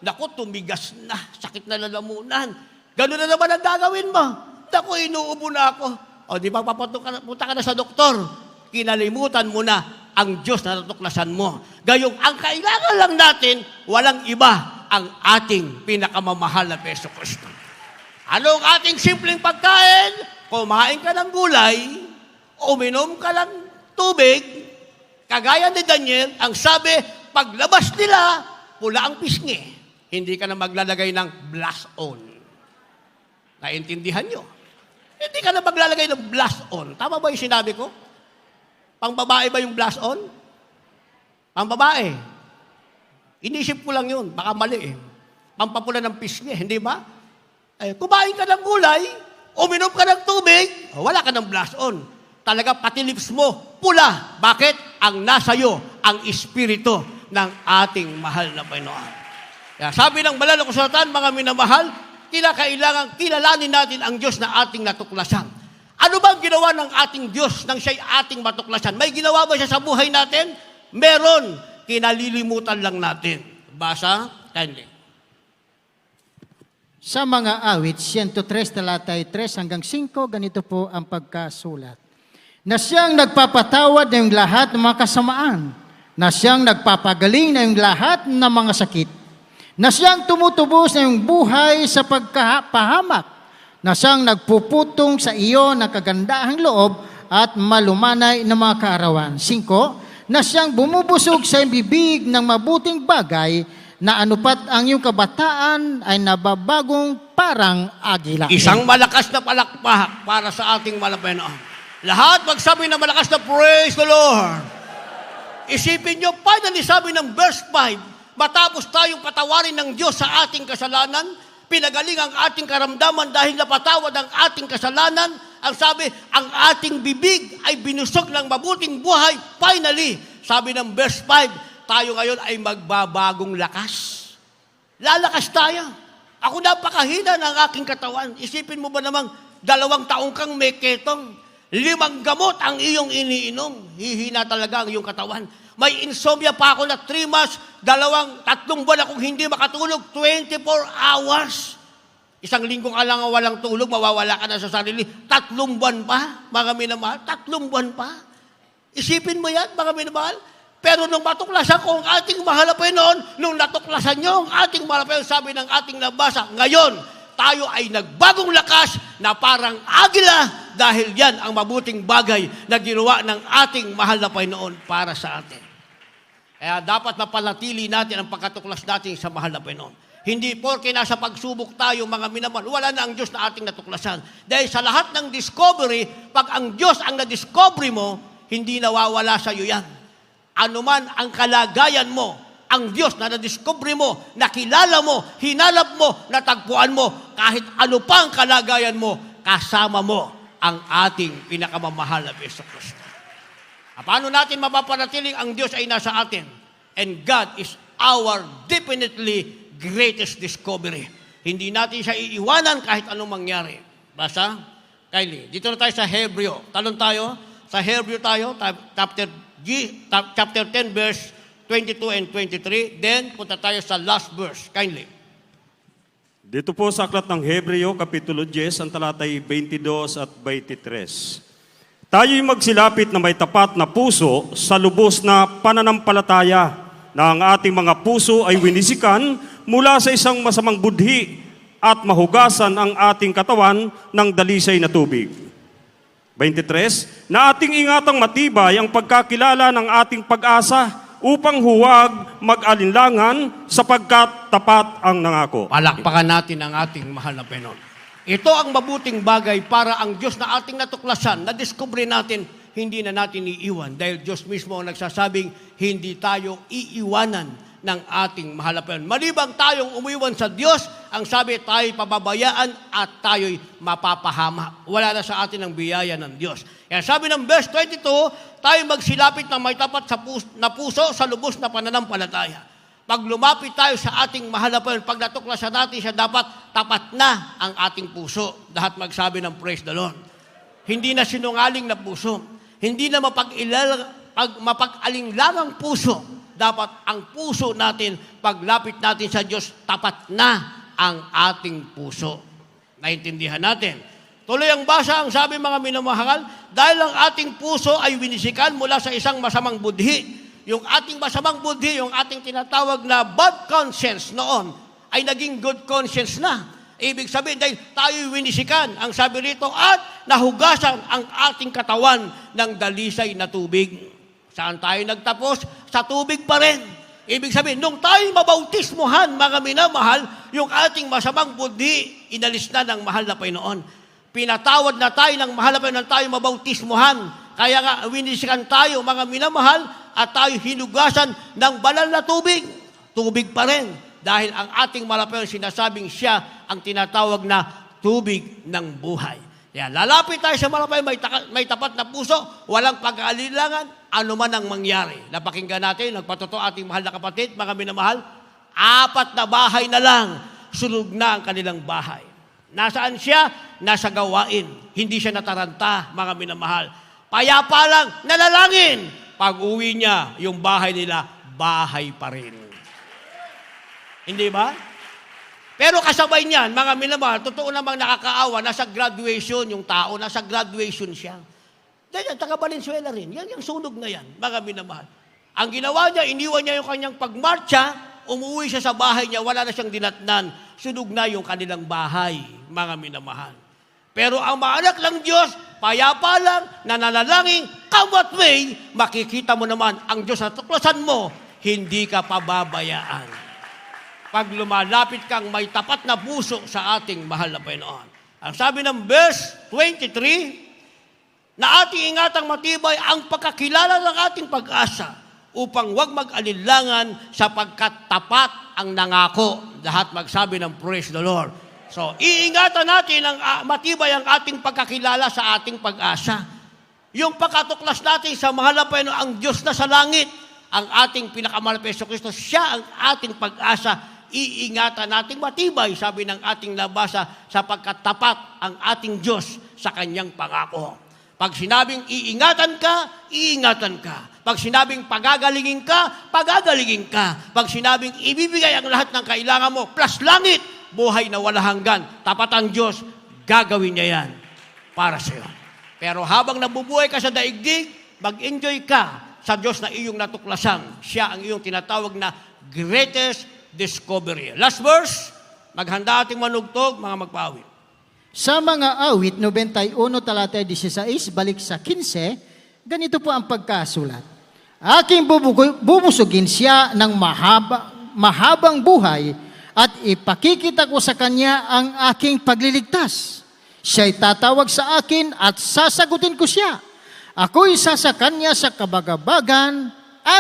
Naku, tumigas na. Sakit na lalamunan. Ganun na naman ang gagawin mo. Naku, inuubo na ako. O di ba punta ka na sa doktor, kinalimutan mo na ang Diyos na natuklasan mo. Gayong ang kailangan lang natin, walang iba ang ating pinakamamahal na Yesu Kristo. Ano ang ating simpleng pagkain? Kumain ka ng gulay, uminom ka ng tubig, kagaya ni Daniel, ang sabi, paglabas nila, pula ang pisngi. Hindi ka na maglalagay ng blast on. Naintindihan nyo? Hindi ka na maglalagay ng blast on. Tama ba yung sinabi ko? Pang babae ba yung blast on? Pang babae. Inisip ko lang yun. Baka mali eh. Pampapula ng pisngi, hindi ba? Kumain ka ng gulay, uminom ka ng tubig, wala ka ng blast on. Talaga pati lips mo, pula. Bakit? Ang nasa iyo, ang espiritu ng ating mahal na Panginoon. Kaya sabi ng banal na kasulatan, mga minamahal, kailangan kilalanin natin ang Diyos na ating natuklasan. Ano ba ang ginawa ng ating Diyos nang siya'y ating matuklasan? May ginawa ba siya sa buhay natin? Meron. Kinalilimutan lang natin. Basa, kindly. Sa mga awit, 103 talatay 3 hanggang 5, ganito po ang pagkasulat. Na siyang nagpapatawad ng lahat ng mga kasamaan, na siyang nagpapagaling ng lahat ng mga sakit, na siyang tumutubos ng buhay sa pagkapahamak, na siyang nagpuputong sa iyo ng kagandahang loob at malumanay ng mga kaarawan. 5, na siyang bumubusog sa bibig ng mabuting bagay, na anupat ang iyong kabataan ay nababagong parang agila. Isang malakas na palakpak para sa ating malapenoon. Lahat magsabi na malakas na praise the Lord. Isipin nyo, finally sabi ng verse 5, matapos tayong patawarin ng Diyos sa ating kasalanan, pinagaling ang ating karamdaman dahil napatawad ang ating kasalanan, ang sabi, ang ating bibig ay binusog ng mabuting buhay. Finally, sabi ng verse 5, tayo ngayon ay magbabagong lakas. Lalakas tayo. Ako napakahina ng aking katawan. Isipin mo ba namang 2 taong kang may ketong, 5 gamot ang iyong iniinom. Hihina talaga ang iyong katawan. May insomnia pa ako na 3 months, 2-3 buwan akong hindi makatulog, 24 hours. 1 linggo ka lang walang tulog, mawawala ka na sa sarili. 3 buwan pa, mga minamahal, 3 buwan pa. Isipin mo yan, mga minamahal. Pero nung matuklasan ko ang ating mahal na Panginoon, nung natuklasan nyo ang ating mahal na Panginoon, sabi ng ating nabasa, ngayon, tayo ay nagbagong lakas na parang agila dahil yan ang mabuting bagay na ginawa ng ating mahal na Panginoon para sa atin. Kaya dapat mapanatili natin ang pagkatuklas natin sa mahal na Panginoon. Hindi porke nasa pagsubok tayo, mga minamahal, wala na ang Diyos na ating natuklasan. Dahil sa lahat ng discovery, pag ang Diyos ang na-discovery mo, hindi nawawala sa iyo yan. Ano man ang kalagayan mo, ang Diyos na na-discovery mo, nakilala mo, hinalap mo, natagpuan mo, kahit ano pa ang kalagayan mo, kasama mo ang ating pinakamamahal na Yesu Kristo. Paano natin mapapanatiling ang Diyos ay nasa atin? And God is our definitely greatest discovery. Hindi natin siya iiwanan kahit anong mangyari. Basa? Kylie, dito na tayo sa Hebreo. Talon tayo. Sa Hebreo tayo, chapter 10, verse 22 and 23. Then, punta tayo sa last verse. Kindly. Dito po sa aklat ng Hebreo, Kapitulo 10, ang talatay 22 at 23. Tayo'y magsilapit na may tapat na puso sa lubos na pananampalataya, na ang ating mga puso ay winisikan mula sa isang masamang budhi at mahugasan ang ating katawan ng dalisay na tubig. 23, na ating ingatang matibay ang pagkakilala ng ating pag-asa upang huwag mag-alinlangan sapagkat tapat ang nangako. Palakpakan natin ang ating mahal na Panginoon. Ito ang mabuting bagay para ang Diyos na ating natuklasan, na-discover natin, hindi na natin iiwan. Dahil Diyos mismo ang nagsasabing, hindi tayo iiwanan ng ating mahal na Panginoon. Malibang tayong umiwan sa Diyos, ang sabi, tayo'y pababayaan at tayo'y mapapahama. Wala na sa atin ang biyaya ng Diyos. Kaya sabi ng verse 22, tayo magsilapit na may tapat na puso sa lubos na pananampalataya. Pag lumapit tayo sa ating mahal na Panginoon, pag natuklasan natin siya, dapat tapat na ang ating puso. Lahat magsabi ng praise the Lord. Hindi na sinungaling na puso. Hindi na mapag-alinglangang puso. Dapat ang puso natin, paglapit natin sa Diyos, tapat na ang ating puso. Naintindihan natin. Tuloy ang basa, ang sabi mga minamahal, dahil ang ating puso ay winisikan mula sa isang masamang budhi. Yung ating masamang budhi, yung ating tinatawag na bad conscience noon, ay naging good conscience na. Ibig sabihin, dahil tayo winisikan, ang sabi rito, at nahugasan ang ating katawan ng dalisay na tubig. Saan tayo nagtapos? Sa tubig pa rin. Ibig sabihin, nung tayo mabautismuhan, mga minamahal, yung ating masamang budhi, inalis na ng mahal na Panginoon. Pinatawad na tayo ng mahal na Panginoon, tayo mabautismuhan. Kaya nga, winisikan tayo, mga minamahal, at tayo hinugasan ng banal na tubig. Tubig pa rin. Dahil ang ating mahal na Panginoon, sinasabing siya ang tinatawag na tubig ng buhay. Kaya lalapit tayo sa mahal na Panginoon, may tapat na puso, walang pag-aalilangan, ano man ang mangyari. Napakinggan natin, nagpatotoo ating mahal na kapatid, mga minamahal, 4 na bahay na lang, sunog na ang kanilang bahay. Nasaan siya? Nasa gawain. Hindi siya nataranta, mga minamahal. Payapa lang, nanalangin. Pag uwi niya, yung bahay nila, bahay pa rin. Hindi ba? Pero kasabay niyan, mga minamahal, totoo namang nakakaawa, nasa graduation yung tao, nasa graduation siya. Dahil taga Valenzuela rin. Yan yung sunog na yan, mga minamahal. Ang ginawa niya, iniwan niya yung kanyang pagmarcha, umuwi siya sa bahay niya, wala na siyang dinatnan, sunog na yung kanilang bahay, mga minamahal. Pero ang mga anak ng Diyos, payapa lang, nananalangin, come what way, makikita mo naman ang Diyos sa tuklasan mo, hindi ka pababayaan. Pag lumalapit kang may tapat na puso sa ating mahal na Panginoon. Ang sabi ng verse 23, na ating ingatang matibay ang pagkakilala ng ating pag-asa upang huwag mag-alilangan sapagkat tapat ang nangako. Lahat magsabi ng praise the Lord. So, iingatan natin ang matibay ang ating pagkakilala sa ating pag-asa. Yung pagkatuklas natin sa mahal na Panginoon, ang Diyos na sa langit, ang ating pinakamahal na Hesus Kristo, siya ang ating pag-asa. Iingatan natin matibay, sabi ng ating nabasa, sapagkat tapat ang ating Diyos sa kanyang pangako. Pag sinabing iingatan ka, iingatan ka. Pag sinabing pagagalingin ka, pagagalingin ka. Pag sinabing ibibigay ang lahat ng kailangan mo, plus langit, buhay na wala hanggan, tapat ang Diyos, gagawin niya yan para sa iyo. Pero habang nabubuhay ka sa daigdig, mag-enjoy ka sa Diyos na iyong natuklasan. Siya ang iyong tinatawag na greatest discovery. Last verse, maghanda ating manugtog, mga magpawit. Sa mga awit, 91 talata 16, balik sa 15, ganito po ang pagkasulat. Aking bubusugin siya ng mahabang buhay at ipakikita ko sa kanya ang aking pagliligtas. Siya'y tatawag sa akin at sasagutin ko siya. Ako'y sasakan niya sa kabagabagan,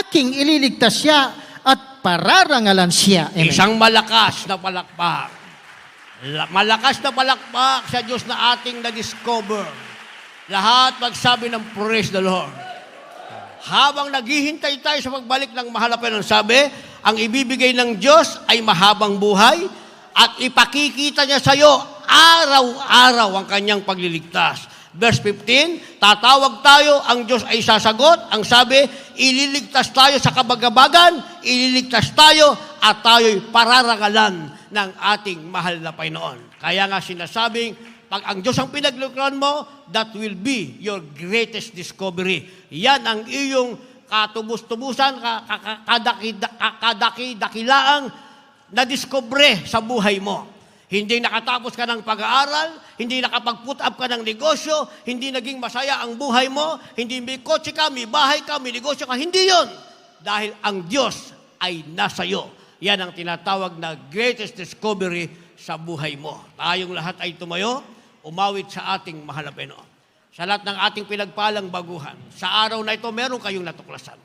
aking ililigtas siya at pararangalan siya. Amen. Isang malakas na palakpak. Malakas na palakpak sa Diyos na ating na-discover. Lahat magsabi ng praise the Lord. Habang naghihintay tayo sa pagbalik ng mahal na Panginoon, sabi, ang ibibigay ng Diyos ay mahabang buhay at ipakikita niya sa iyo araw-araw ang kanyang pagliligtas. Verse 15, tatawag tayo, ang Diyos ay sasagot. Ang sabi, ililigtas tayo sa kabagabagan, ililigtas tayo at tayo'y pararangalan ng ating mahal na Panginoon. Kaya nga sinasabing, pag ang Diyos ang pinaglingkuran mo, that will be your greatest discovery. Yan ang iyong katubus-tubusan, kadaki-dakilaang na-discover sa buhay mo. Hindi nakatapos ka ng pag-aaral, hindi nakapag-put up ka ng negosyo, hindi naging masaya ang buhay mo, hindi may kotse ka, may bahay ka, may negosyo ka. Hindi yon. Dahil ang Diyos ay nasa iyo. Yan ang tinatawag na greatest discovery sa buhay mo. Tayong lahat ay tumayo, umawit sa ating mahal na Panginoon. Sa lahat ng ating pinagpalang baguhan, sa araw na ito, meron kayong natuklasan.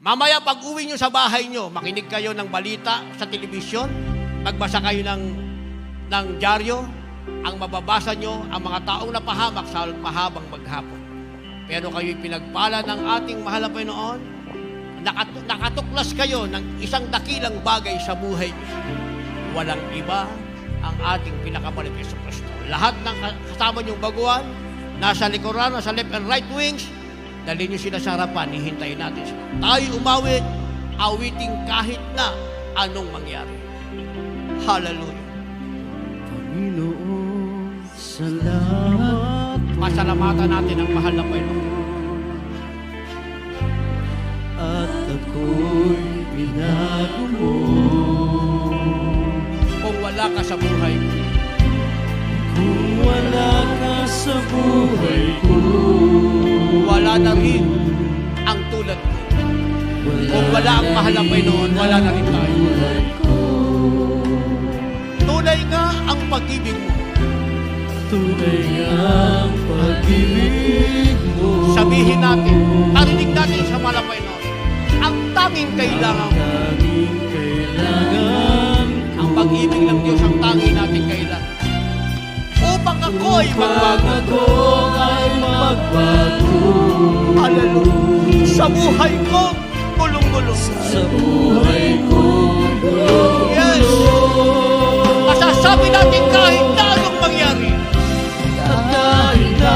Mamaya pag uwi nyo sa bahay nyo, makinig kayo ng balita sa telebisyon, magbasa kayo ng dyaryo, ang mababasa nyo, ang mga taong napahamak sa mahabang maghapon. Pero kayo'y pinagpala ng ating mahal na Panginoon, nakatuklas kayo ng isang dakilang bagay sa buhay nyo. Walang iba ang ating pinakamalit na Hesus Kristo. Lahat ng kasama nyong baguhan, nasa likuran, nasa left and right wings, dali nyo sila sa harapan, hihintayin natin sila. Tayo umawit, awiting kahit na anong mangyari. Hallelujah. Panginoon, salamat. pasalamatan natin ang mahal na Panginoon. At ako'y binago mo. Kung wala ka sa buhay ko, Kung wala ka sa buhay ko, wala na rin ang tulad ko. Kung wala ang mahal na Panginoon, wala na rin tayo. Tunay nga ang pag-ibig mo. tunay ang pag-ibig mo. Sabihin natin, narinig natin sa mahal na Panginoon, ang tanging kailangan, Tanging kailangan ang pag-ibig ng Diyos ang tanging natin kailangan. Upang ako'y magbago. ako ay magbago. Hallelujah. Sa buhay ko, gulong-gulong. Sa buhay ko, Yes. Masasabi natin kahit na anong mangyari, at kahit na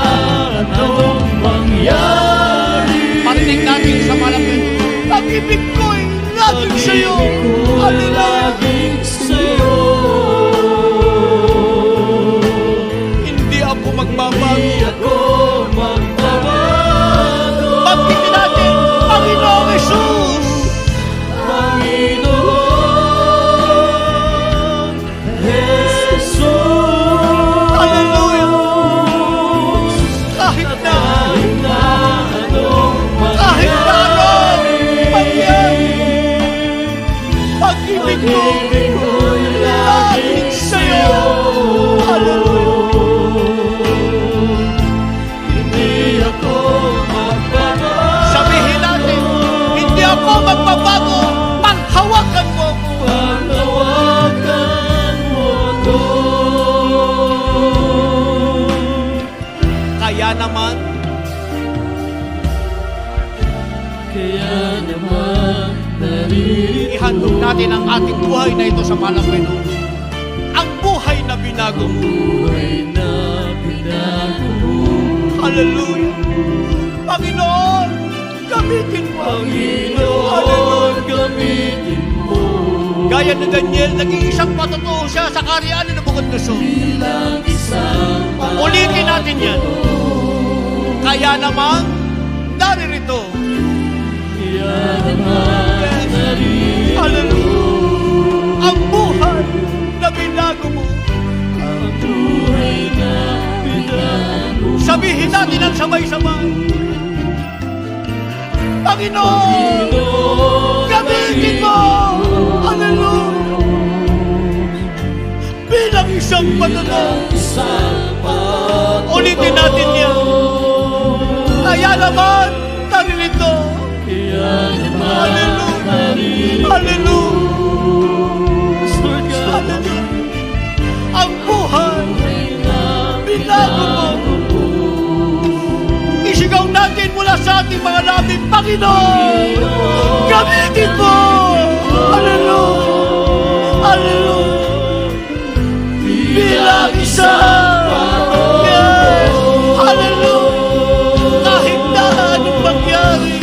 anong mangyari, marinig natin sa malapit, pag-ibig ko'y laging sa'yo. Hallelujah. laging sa'yo. Hindi ako magbabago. Di ako magbabago. Pagkitin natin, Panginoong Jesus. Panginoon Jesus. Hallelujah. Kahit na Anong Kahit na anong mangyari, pag-ibig ko ko'y laging sa'yo. Hallelujah. Hindi ako magbabago. Sabihin natin, hindi ako magbabago, panghawakan mo ako. Panghawakan mo ako. Kaya naman, Kaya naman naririnig ihandog natin ang ating buhay na ito sa mahal na Panginoon. Ang buhay na binago mo. buhay na binago mo. Hallelujah. Panginoon, gamitin mo. Panginoon, gamitin mo. Gaya ni Daniel, naging isang patotoo siya sa karyaan ng Nabucodonosor. Bilang isang Ulitin natin yan. Kaya naman, naririto. Kaya naman naririnig Hallelujah. Ang buhay na binago mo. ang buhay na binago mo. Sabihin natin ang sabay-sabay. Panginoon, gamitin mo. Hallelujah. Bilang isang patotoo. Ulitin natin yan. Kaya naman, naririto. Hallelujah. Hallelujah. Hallelujah. Ang buhay, binago mo. Isigaw natin mula sa ating mga labi, Panginoon, gamitin mo. Hallelujah. Hallelujah. Bilang isang yes. Hallelujah. Kahit na anong mangyari,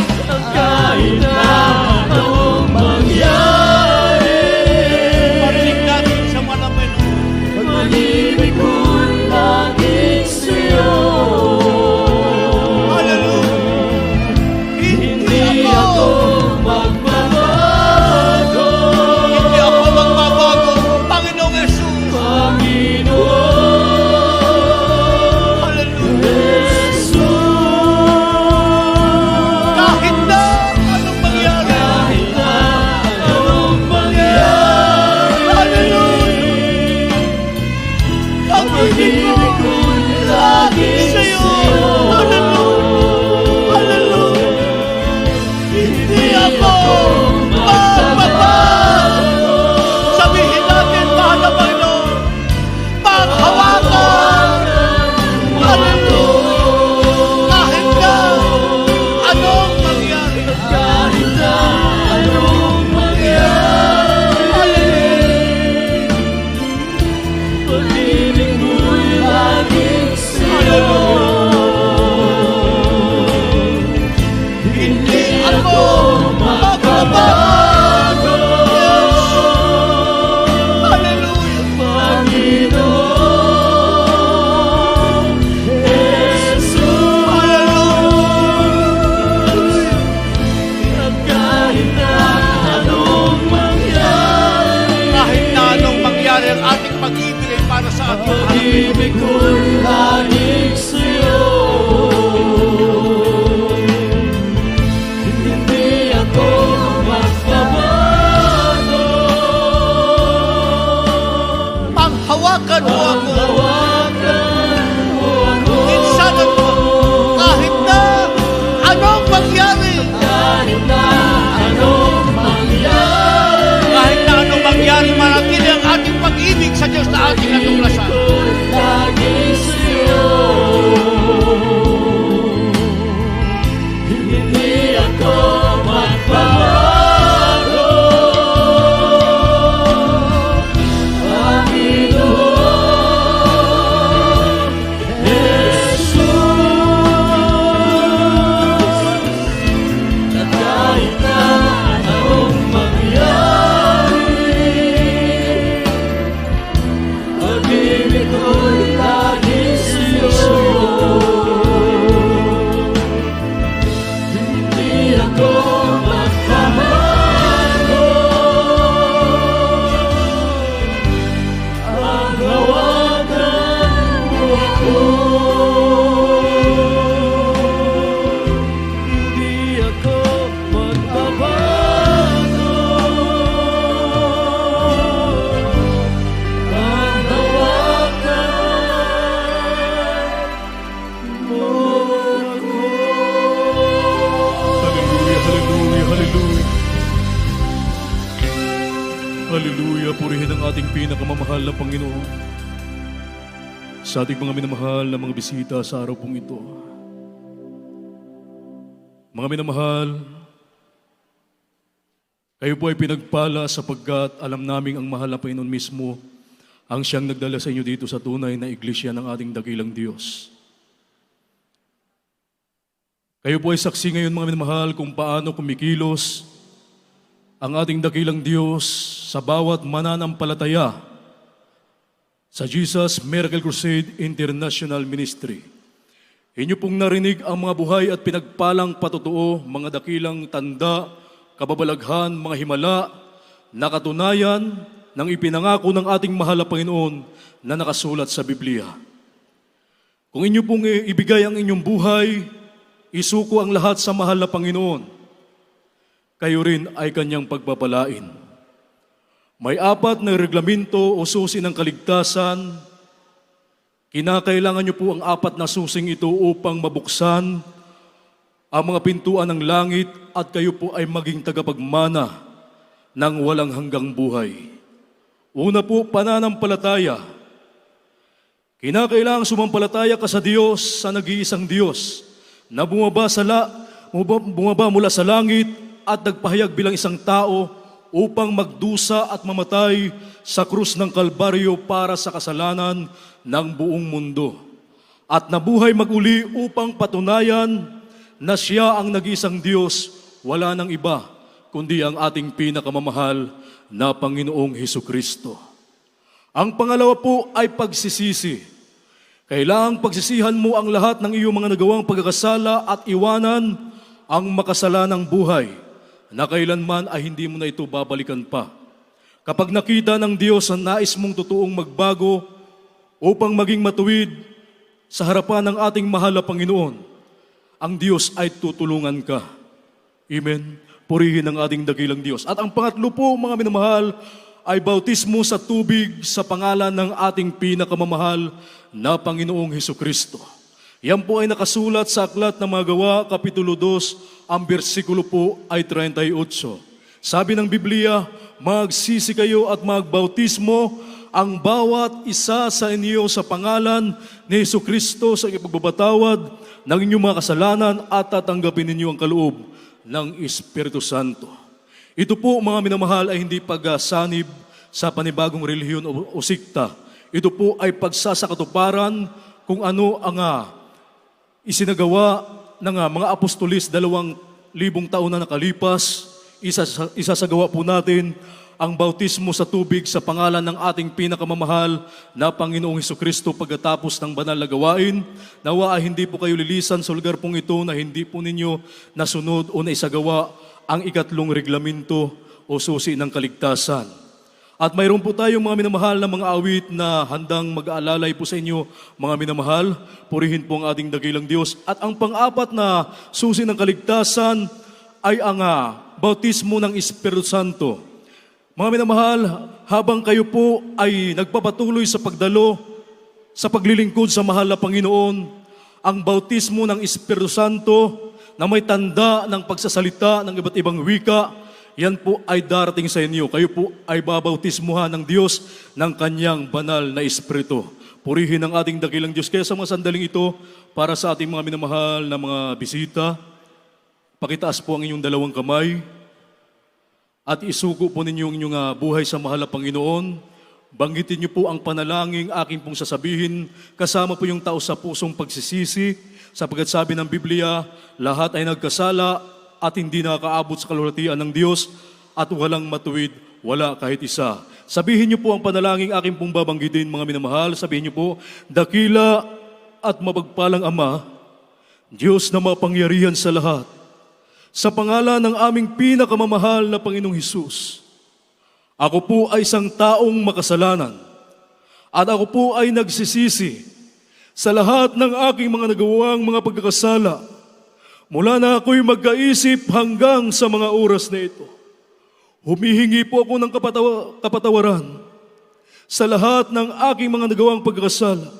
Kahit na anong mangyari, marinig natin sa mga Panginoon. pag-ibig ko'y laging sa'yo. Hallelujah. Hindi ako magbabago. Hindi ako magbabago, Panginoong Jesus. Panginoon Hallelujah. Jesus. Kahit na anong mangyari. Kahit na anong mangyari, Hallelujah. Pag-ibig ko lagi sa'yo. Hallelujah. Hallelujah. Hindi ako magbabago. Sabihin natin, mahal na Panginoon, panghawakan. Hallelujah. Kahit na anong mangyari. kahit na anong mangyari, Hallelujah. pag-ibig mo'y laging sa'yo. Hindi ako magbabago. Hallelujah. Panginoon Jesus. Pag-ibig ko'y laging sa'yo. Hindi ako magbabago. Panghawakan mo ako. Hawakan mo ako. Minsan ako, kahit na anong mangyari. Kahit na anong mangyari. Kahit na anong mangyari, manatili ang ating pag-ibig sa Diyos na ating natuklasan. Ko'y laging sa'yo. Hindi ako magbabago. Panginoon Jesus, na kahit na anong mangyari, pag-ibig ko'y laging sa'yo. Hindi ako magbabago. Ang hawakan mo ako. Hindi ako magbabago. Ang hawakan mo ako. Hallelujah, hallelujah, hallelujah. Hallelujah, purihin ang ating pinakamamahal na Panginoon. Sa ating mga minamahal na mga bisita sa araw pong ito. Mga minamahal, kayo po ay pinagpala sapagkat alam naming ang mahal na Panginoon mismo ang siyang nagdala sa inyo dito sa tunay na iglesia ng ating dakilang Diyos. Kayo po ay saksi ngayon mga minamahal kung paano kumikilos ang ating dakilang Diyos sa bawat mananampalataya sa Jesus Miracle Crusade International Ministry. Inyo pong narinig ang mga buhay at pinagpalang patotoo, mga dakilang tanda, kababalaghan, mga himala, na katunayan ng ipinangako ng ating mahal na Panginoon na nakasulat sa Biblia. Kung inyo pong ibigay ang inyong buhay, isuko ang lahat sa mahal na Panginoon, kayo rin ay kanyang pagpapalain. May 4 na reglamento o susi ng kaligtasan. Kinakailangan niyo po ang 4 na susing ito upang mabuksan ang mga pintuan ng langit at kayo po ay maging tagapagmana ng walang hanggang buhay. Una po, pananampalataya. Kinakailangan sumampalataya ka sa Diyos, sa nag-iisang Diyos, na bumaba mula sa langit at nagpahayag bilang isang tao upang magdusa at mamatay sa krus ng Kalbaryo para sa kasalanan ng buong mundo. At nabuhay maguli upang patunayan na siya ang nag-iisang Diyos, wala nang iba, kundi ang ating pinakamamahal na Panginoong Hesukristo. Ang pangalawa po ay pagsisisi. Kailangang pagsisihan mo ang lahat ng iyong mga nagawang pagkakasala at iwanan ang makasalanang buhay na kailanman ay hindi mo na ito babalikan pa. Kapag nakita ng Diyos na nais mong totoong magbago upang maging matuwid sa harapan ng ating mahal na Panginoon, ang Diyos ay tutulungan ka. Amen. Purihin ang ating dakilang Diyos. At ang pangatlo po, mga minamahal, ay bautismo sa tubig sa pangalan ng ating pinakamamahal na Panginoong Hesukristo. Yan po ay nakasulat sa Aklat ng mga Gawa, Kapitulo 2, ang bersikulo po ay 38. Sabi ng Biblia, magsisi kayo at magbautismo ang bawat isa sa inyo sa pangalan ni Hesukristo sa ipagbabatawad ng inyong mga kasalanan at tatanggapin ninyo ang kaloob ng Espiritu Santo. Ito po, mga minamahal, ay hindi pagsanib sa panibagong relihiyon o sikta. Ito po ay pagsasakatuparan kung ano ang isinagawa ng mga apostolis 2,000 taon na nakalipas. Isasagawa po natin ang bautismo sa tubig sa pangalan ng ating pinakamamahal na Panginoong Hesukristo pagkatapos ng banal na gawain. Nawa ay hindi po kayo lilisan sa lugar pong ito na hindi po ninyo nasunod o naisagawa ang 3 reglamento o susi ng kaligtasan. At mayroon po tayong mga minamahal na mga awit na handang mag-aalalay po sa inyo, mga minamahal. Purihin po ang ating dakilang Diyos. At ang pang-apat na susi ng kaligtasan ay ang bautismo ng Espiritu Santo. Mga minamahal, habang kayo po ay nagpapatuloy sa pagdalo, sa paglilingkod sa mahal na Panginoon, ang bautismo ng Espiritu Santo na may tanda ng pagsasalita ng iba't ibang wika, yan po ay darating sa inyo. Kayo po ay babautismuhan ng Diyos ng kanyang banal na Espiritu. Purihin ang ating dakilang Diyos. Kaya sa mga sandaling ito, para sa ating mga minamahal na mga bisita, pakitaas po ang inyong dalawang kamay at isuko po ninyo ang inyong buhay sa mahal na Panginoon. Banggitin niyo po ang panalangin aking pong sasabihin, kasama po yung tao sa pusong pagsisisi, sapagkat sabi ng Biblia, lahat ay nagkasala at hindi nakakaabot sa kalulatian ng Diyos at walang matuwid, wala kahit isa. Sabihin niyo po ang panalangin aking pong babanggitin, mga minamahal. Sabihin niyo po, dakila at mapagpalang Ama, Diyos na mapangyarihan sa lahat, sa pangalan ng aming pinakamamahal na Panginoong Hesus, ako po ay isang taong makasalanan at ako po ay nagsisisi sa lahat ng aking mga nagawang mga pagkakasala mula na ako'y magkaisip hanggang sa mga oras na ito. Humihingi po ako ng kapatawaran sa lahat ng aking mga nagawang pagkakasala.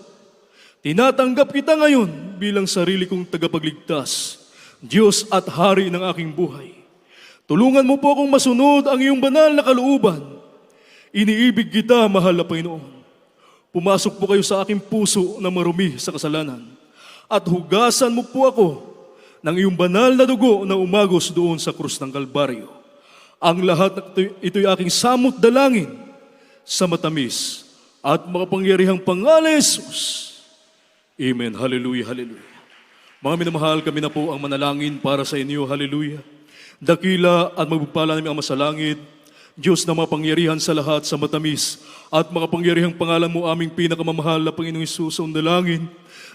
Tinatanggap kita ngayon bilang sarili kong tagapagligtas, Diyos at Hari ng aking buhay. Tulungan mo po akong masunod ang iyong banal na kalooban. Iniibig kita, mahal na Panginoon. Pumasok po kayo sa aking puso na marumi sa kasalanan at hugasan mo po ako ng iyong banal na dugo na umagos doon sa krus ng Kalbaryo. Ang lahat ito'y aking samot dalangin sa matamis at makapangyarihang pangalan ni Jesus. Amen. Hallelujah, hallelujah. Mga minamahal, kami na po ang manalangin para sa inyo. Hallelujah. Dakila at magpapala namin ang masalangit, Diyos na mapangyarihan sa lahat sa matamis at makapangyarihang pangalan mo aming pinakamamahal na Panginoong Hesus sa dalangin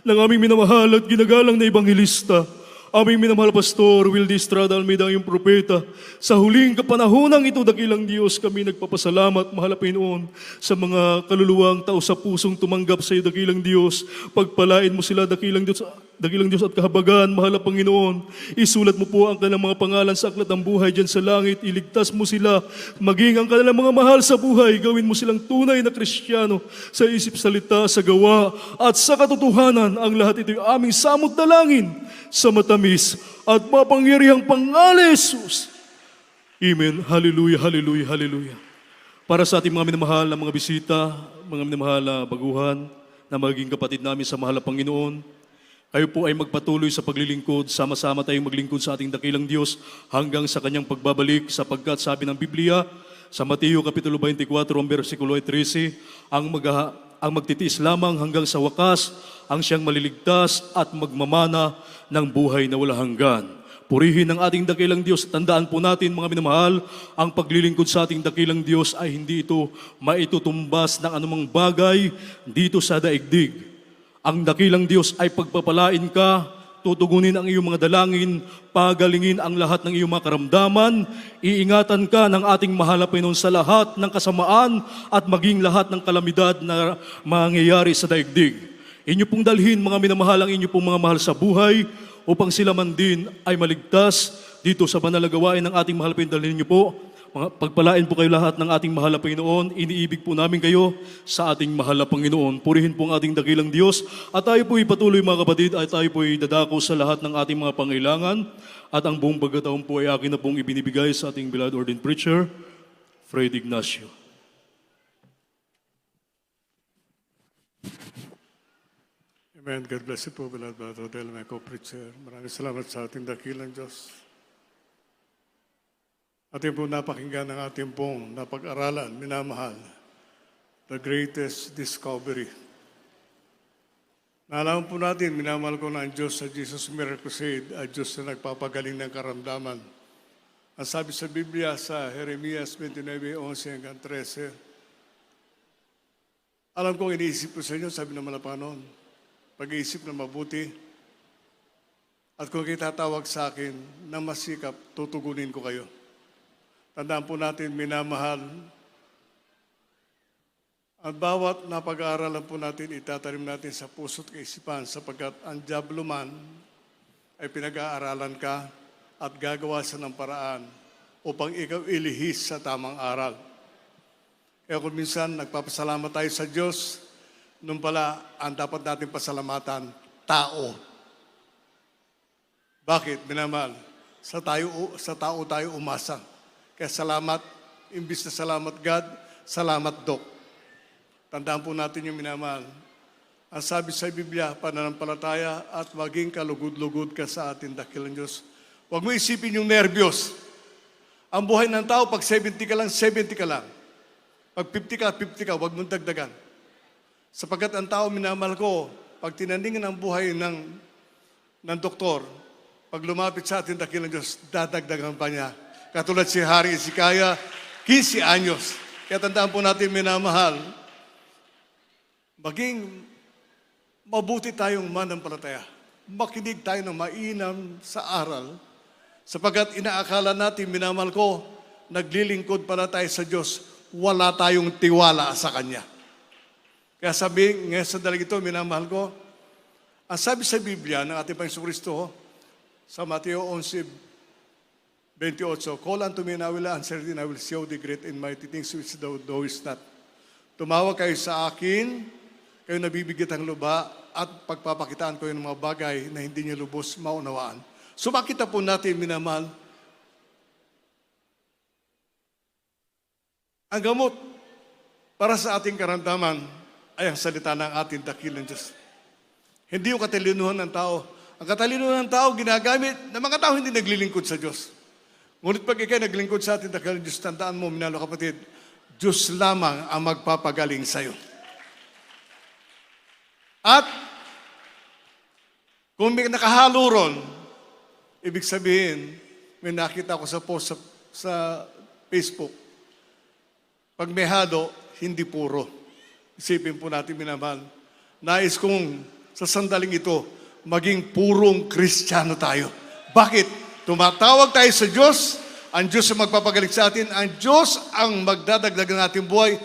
ng aming minamahal at ginagalang na Ebanghelista, aming minamahal Pastor Wildy Estrada Almeida, ang iyong propeta. Sa huling kapanahonang ito, dakilang Diyos, kami nagpapasalamat, mahal na Panginoon, sa mga kaluluwang tao sa pusong tumanggap sa iyo, dakilang Diyos. Pagpalain mo sila, dakilang Diyos at kahabagan, mahal na Panginoon. Isulat mo po ang kanilang mga pangalan sa aklat ng buhay dyan sa langit. Iligtas mo sila, maging ang kanilang mga mahal sa buhay. Gawin mo silang tunay na Kristiyano sa isip, salita, sa gawa, at sa katotohanan. Ang lahat ito'y aming samot dalangin sa matamis at mapangyarihang pangalan ni Jesus. Amen. Hallelujah, hallelujah, hallelujah. Para sa ating mga minamahal na mga bisita, mga minamahal na baguhan, na maging kapatid namin sa mahal na Panginoon, kayo po ay magpatuloy sa paglilingkod, sama-sama tayong maglingkod sa ating dakilang Diyos hanggang sa kanyang pagbabalik, sapagkat sabi ng Biblia sa Mateo Kapitulo 24, ang versikulo 13, ang magtitiis lamang hanggang sa wakas, ang siyang maliligtas at magmamana ng buhay na wala hanggan. Purihin ang ating dakilang Diyos. Tandaan po natin, mga minamahal, ang paglilingkod sa ating dakilang Diyos ay hindi ito maitutumbas ng anumang bagay dito sa daigdig. Ang dakilang Diyos ay pagpapalain ka, tutugunin ang iyong mga dalangin, pagalingin ang lahat ng iyong mga karamdaman, iingatan ka ng ating mahal na Panginoon sa lahat ng kasamaan at maging lahat ng kalamidad na mangyayari sa daigdig. Inyo pong dalhin, mga minamahal, ang inyo pong mga mahal sa buhay upang sila man din ay maligtas dito sa banal na gawain ng ating mahal na Panginoon. Dalhin niyo po, pagpalain po kayo lahat ng ating mahal na Panginoon. Iniibig po namin kayo sa ating mahal na Panginoon. Purihin po ang ating dakilang Diyos. At tayo po ipatuloy, mga kapatid, at tayo po dadako sa lahat ng ating mga pangailangan. At ang buong pagkataon po ay akin na pong ibinibigay sa ating beloved ordained preacher, Fred Ignacio. Amen. God bless you po, beloved Brother Rodel, my co-preacher. Maraming salamat sa ating dakilang Diyos. Ating pong napakinggan ng ating pong napag-aralan, minamahal, the greatest discovery. Naalaman po natin, minamahal ko na ang Diyos sa Jesus Miracle Crusade, ang Diyos na nagpapagaling ng karamdaman. Ang sabi sa Biblia sa Jeremias 29:11 hanggang 13, alam kong iniisip ko sa inyo, sabi naman na Panginoon, pag-iisip na mabuti, at kung kayo tatawag sa akin na masikap, tutugunin ko kayo. Tandaan po natin, minamahal, At bawat napag-aaralan po natin, itatanim natin sa puso't kaisipan sapagkat ang diablo man ay pinag-aaralan ka at gagawa sa ng paraan upang ikaw ilihis sa tamang aral. Kaya kung minsan nagpapasalamat tayo sa Diyos, nung pala ang dapat natin pasalamatan, tao. Bakit, minamahal? Sa tao tayo umasa. Kaya salamat, imbis na salamat God, salamat Doc. Tandaan po natin yung minamahal. Ang sabi sa Biblia, pananampalataya at maging kalugod-lugod ka sa ating dakilang Diyos. Huwag mo isipin yung nervyos. Ang buhay ng tao, pag 70 ka lang, 70 ka lang. Pag 50 ka, huwag mong dagdagan. Sapagkat ang tao, minamahal ko, pag tinandingan ang buhay ng doktor, pag lumapit sa ating dakilang Diyos, dadagdagan pa niya. Katulad si Hari Hezekiah, 15 anyos. Kaya tandaan po natin, minamahal, maging mabuti tayong manampalataya. Makinig tayo ng mainam sa aral. Sapagkat inaakala natin, minamahal ko, naglilingkod pala tayo sa Diyos, wala tayong tiwala sa Kanya. Kaya sabi, ngayon sa dalag ito, minamahal ko, ang sabi sa Biblia ng ating Panginoong Kristo, sa Mateo 11:28, call unto me and I will answer thee, and I will show thee great and mighty things which thou knowest not. Tumawag kayo sa akin, kayo nabibigit ang luba at pagpapakitaan ko yung mga bagay na hindi niyo lubos maunawaan. So makita po natin, minamahal, ang gamot para sa ating karamdaman ay ang salita ng ating dakilang Diyos. Hindi yung katalinuhan ng tao. Ang katalinuhan ng tao ginagamit ng mga tao hindi naglilingkod sa Diyos. Ngunit pag ikay naglingkod sa ating dakilang Diyos, tandaan mo, minalo kapatid, Diyos lamang ang magpapagaling sa iyo. At kung may nakahalo ron, ibig sabihin, may nakita ko sa post sa Facebook, pag may halo, hindi puro. Isipin po natin, minamahal, nais kong sa sandaling ito, maging purong Kristiyano tayo. Bakit? Tumatawag tayo sa Diyos, ang Diyos ang magpapagaling sa atin, ang Diyos ang magdadagdag ng ating buhay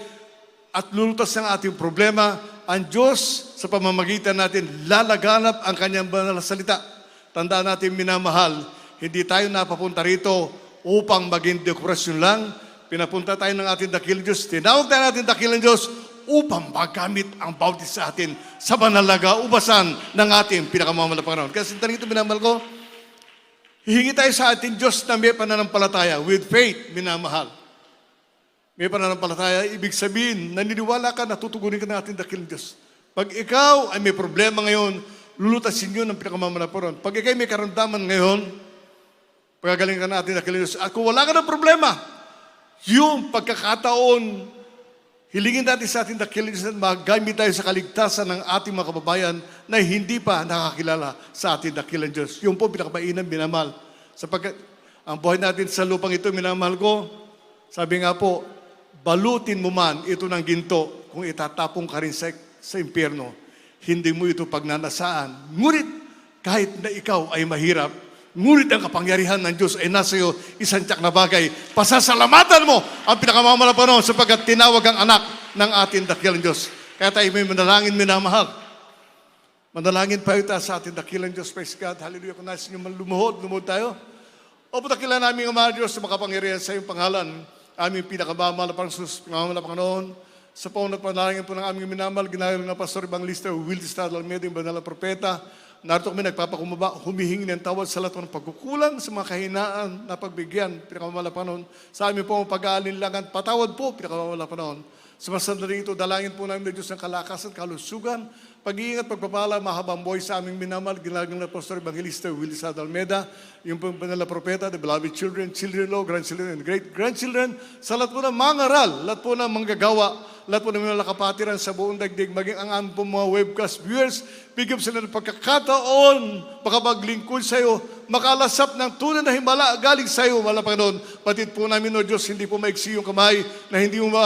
at lulutas ng ating problema. Ang Diyos, sa pamamagitan natin, lalaganap ang kanyang banal na salita. Tandaan natin, minamahal, hindi tayo napapunta rito upang maging dekorasyon lang. Pinapunta tayo ng ating dakilang Diyos. Tinawag tayo ng ating dakilang Diyos upang magamit ang bautis sa atin sa banal na kaubasan ng ating pinakamamahal na Panginoon. Kasi dito, minamahal ko, hihingi tayo sa ating Diyos na may pananampalataya with faith, minamahal. May pananampalataya, ibig sabihin, naniniwala ka na tutugunin ka ng ating dakilang Diyos. Pag ikaw ay may problema ngayon, lulutasin yun ng pinakamamalaparon. Pag ikaw may karamdaman ngayon, pagagaling ka ng ating dakilang Diyos. At kung wala ka ng problema, yung pagkakataon, hilingin natin sa ating dakilang Diyos na magamit tayo sa kaligtasan ng ating mga kababayan na hindi pa nakakilala sa ating dakilang Diyos. Yung po pinakamainam, minamahal. Sapagkat ang buhay natin sa lupang ito, minamahal ko, sabi nga po, balutin mo man ito ng ginto kung itatapong ka rin sa impyerno. Hindi mo ito pagnanasaan. Ngunit kahit na ikaw ay mahirap, ngunit ang kapangyarihan ng Diyos ay nasa iyo, isang tiyak na bagay. Pasasalamatan mo ang pinakamamahal na panahon sapagkat tinawag ang anak ng ating dakilang Diyos. Kaya tayo may manalangin, minamahal. Manalangin pa ito sa ating dakilang Diyos. Praise God. Hallelujah. Kung nais nyo lumuhod tayo. O dakilan namin ang mga Diyos sa makapangyarihan sa iyong pangalan. Aming pinakamamahal na Panginoon. Sa paunang panalangin po ng aming minamahal, ginagawa ng Pastor Evangelista Will Stadler Medio, yung banal na propeta. Narito kami nagpapakumaba, humihingi ng tawad sa lahat ng pagkukulang, sa mga kahinaan na pagbigyan, pinakamamahal na Panginoon. Sa amin po ang pag-aalinlangan, patawad po, pinakamamahal na Panginoon. Sa masandaling ito, dalangin po namin ng Diyos ng kalakasan, kalusugan, pag-iingat, pagpapala, mahabang buhay sa aming minamahal, ginagawa ng Pastor Evangelista Will Stadler Medio, yung banal na propeta, the beloved children, children-in-law, grandchildren, and great-grandchildren, sa lahat po ng mangaral, lahat po ng manggagawa, lahat po ng mga kapatiran sa buong daigdig, maging ang aming po mga webcast viewers, bigyan sila ng pagkakataon, makapaglingkod sa iyo, makalasap ng tunay na himala galing sa iyo, mahal na Panginoon. Patid po namin, O Diyos, hindi po maiksi yung kamay, na hindi mo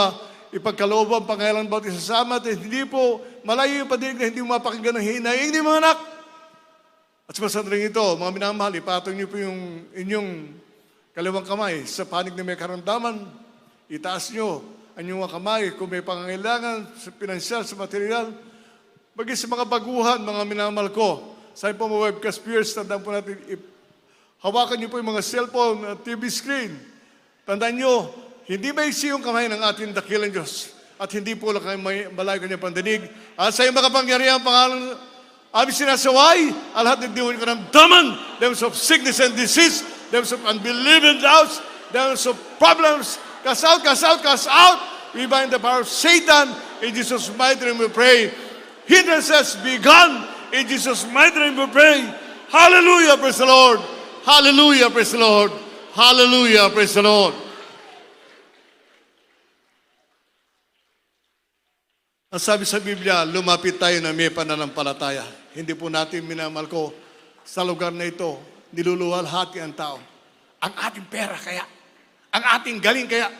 ipagkaloob ang pangailan bawat isa sa amat, hindi po malayo yung padinig na hindi mo mapakinggan ng hinaing ni mga anak. At sa masandaling ito, mga minamahal, ipatong niyo po yung inyong kaliwang kamay sa panig na may karamdaman, itaas niyo ang inyong mga kamay kung may pangangailangan sa pinansyal, sa material, maging sa mga baguhan, mga minamahal ko. Sa po mga webcast viewers, tandaan po natin, hawakan niyo po yung mga cellphone at TV screen. Tandaan niyo, hindi maiksi yung kamay ng ating dakilang Diyos. At hindi po lang kayo malayo kanyang pandinig. At sa iyong makapangyarihan, pangalan, aming sinasaway, ang lahat ng diwan ko ng daman, devils of sickness and disease, devils of unbelieving doubts, devils of problems, cast out, cast out, cast out. We bind the power of Satan. In Jesus' mighty name we pray. Hindrances be gone. In Jesus' mighty name we pray. Hallelujah, praise the Lord. Hallelujah, praise the Lord. Hallelujah, praise the Lord. Ang sabi sa Biblia, lumapit tayo na may pananampalataya. Hindi po natin minamahal ko sa lugar na ito, niluluwalhati ang tao. Ang ating pera kaya, ang ating galing kaya,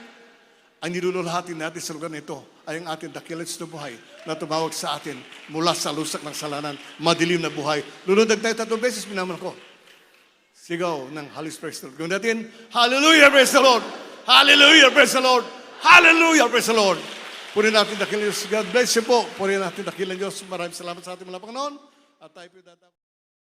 ang niluluwalhati natin sa lugar na ito ay ang ating dakilang na buhay na tumawag sa atin mula sa lusak ng salanan, madilim na buhay. Lulundag tayo 3 beses, minamahal ko. Sigaw ng Halis praise the Lord. Gawin natin, Hallelujah, praise the Lord. Hallelujah, praise the Lord. Hallelujah, praise the Lord. Punin natin dakilang Diyos. God bless you po. Punin natin dakilang Diyos. Maraming salamat sa ating mga Panginoon. At tayo po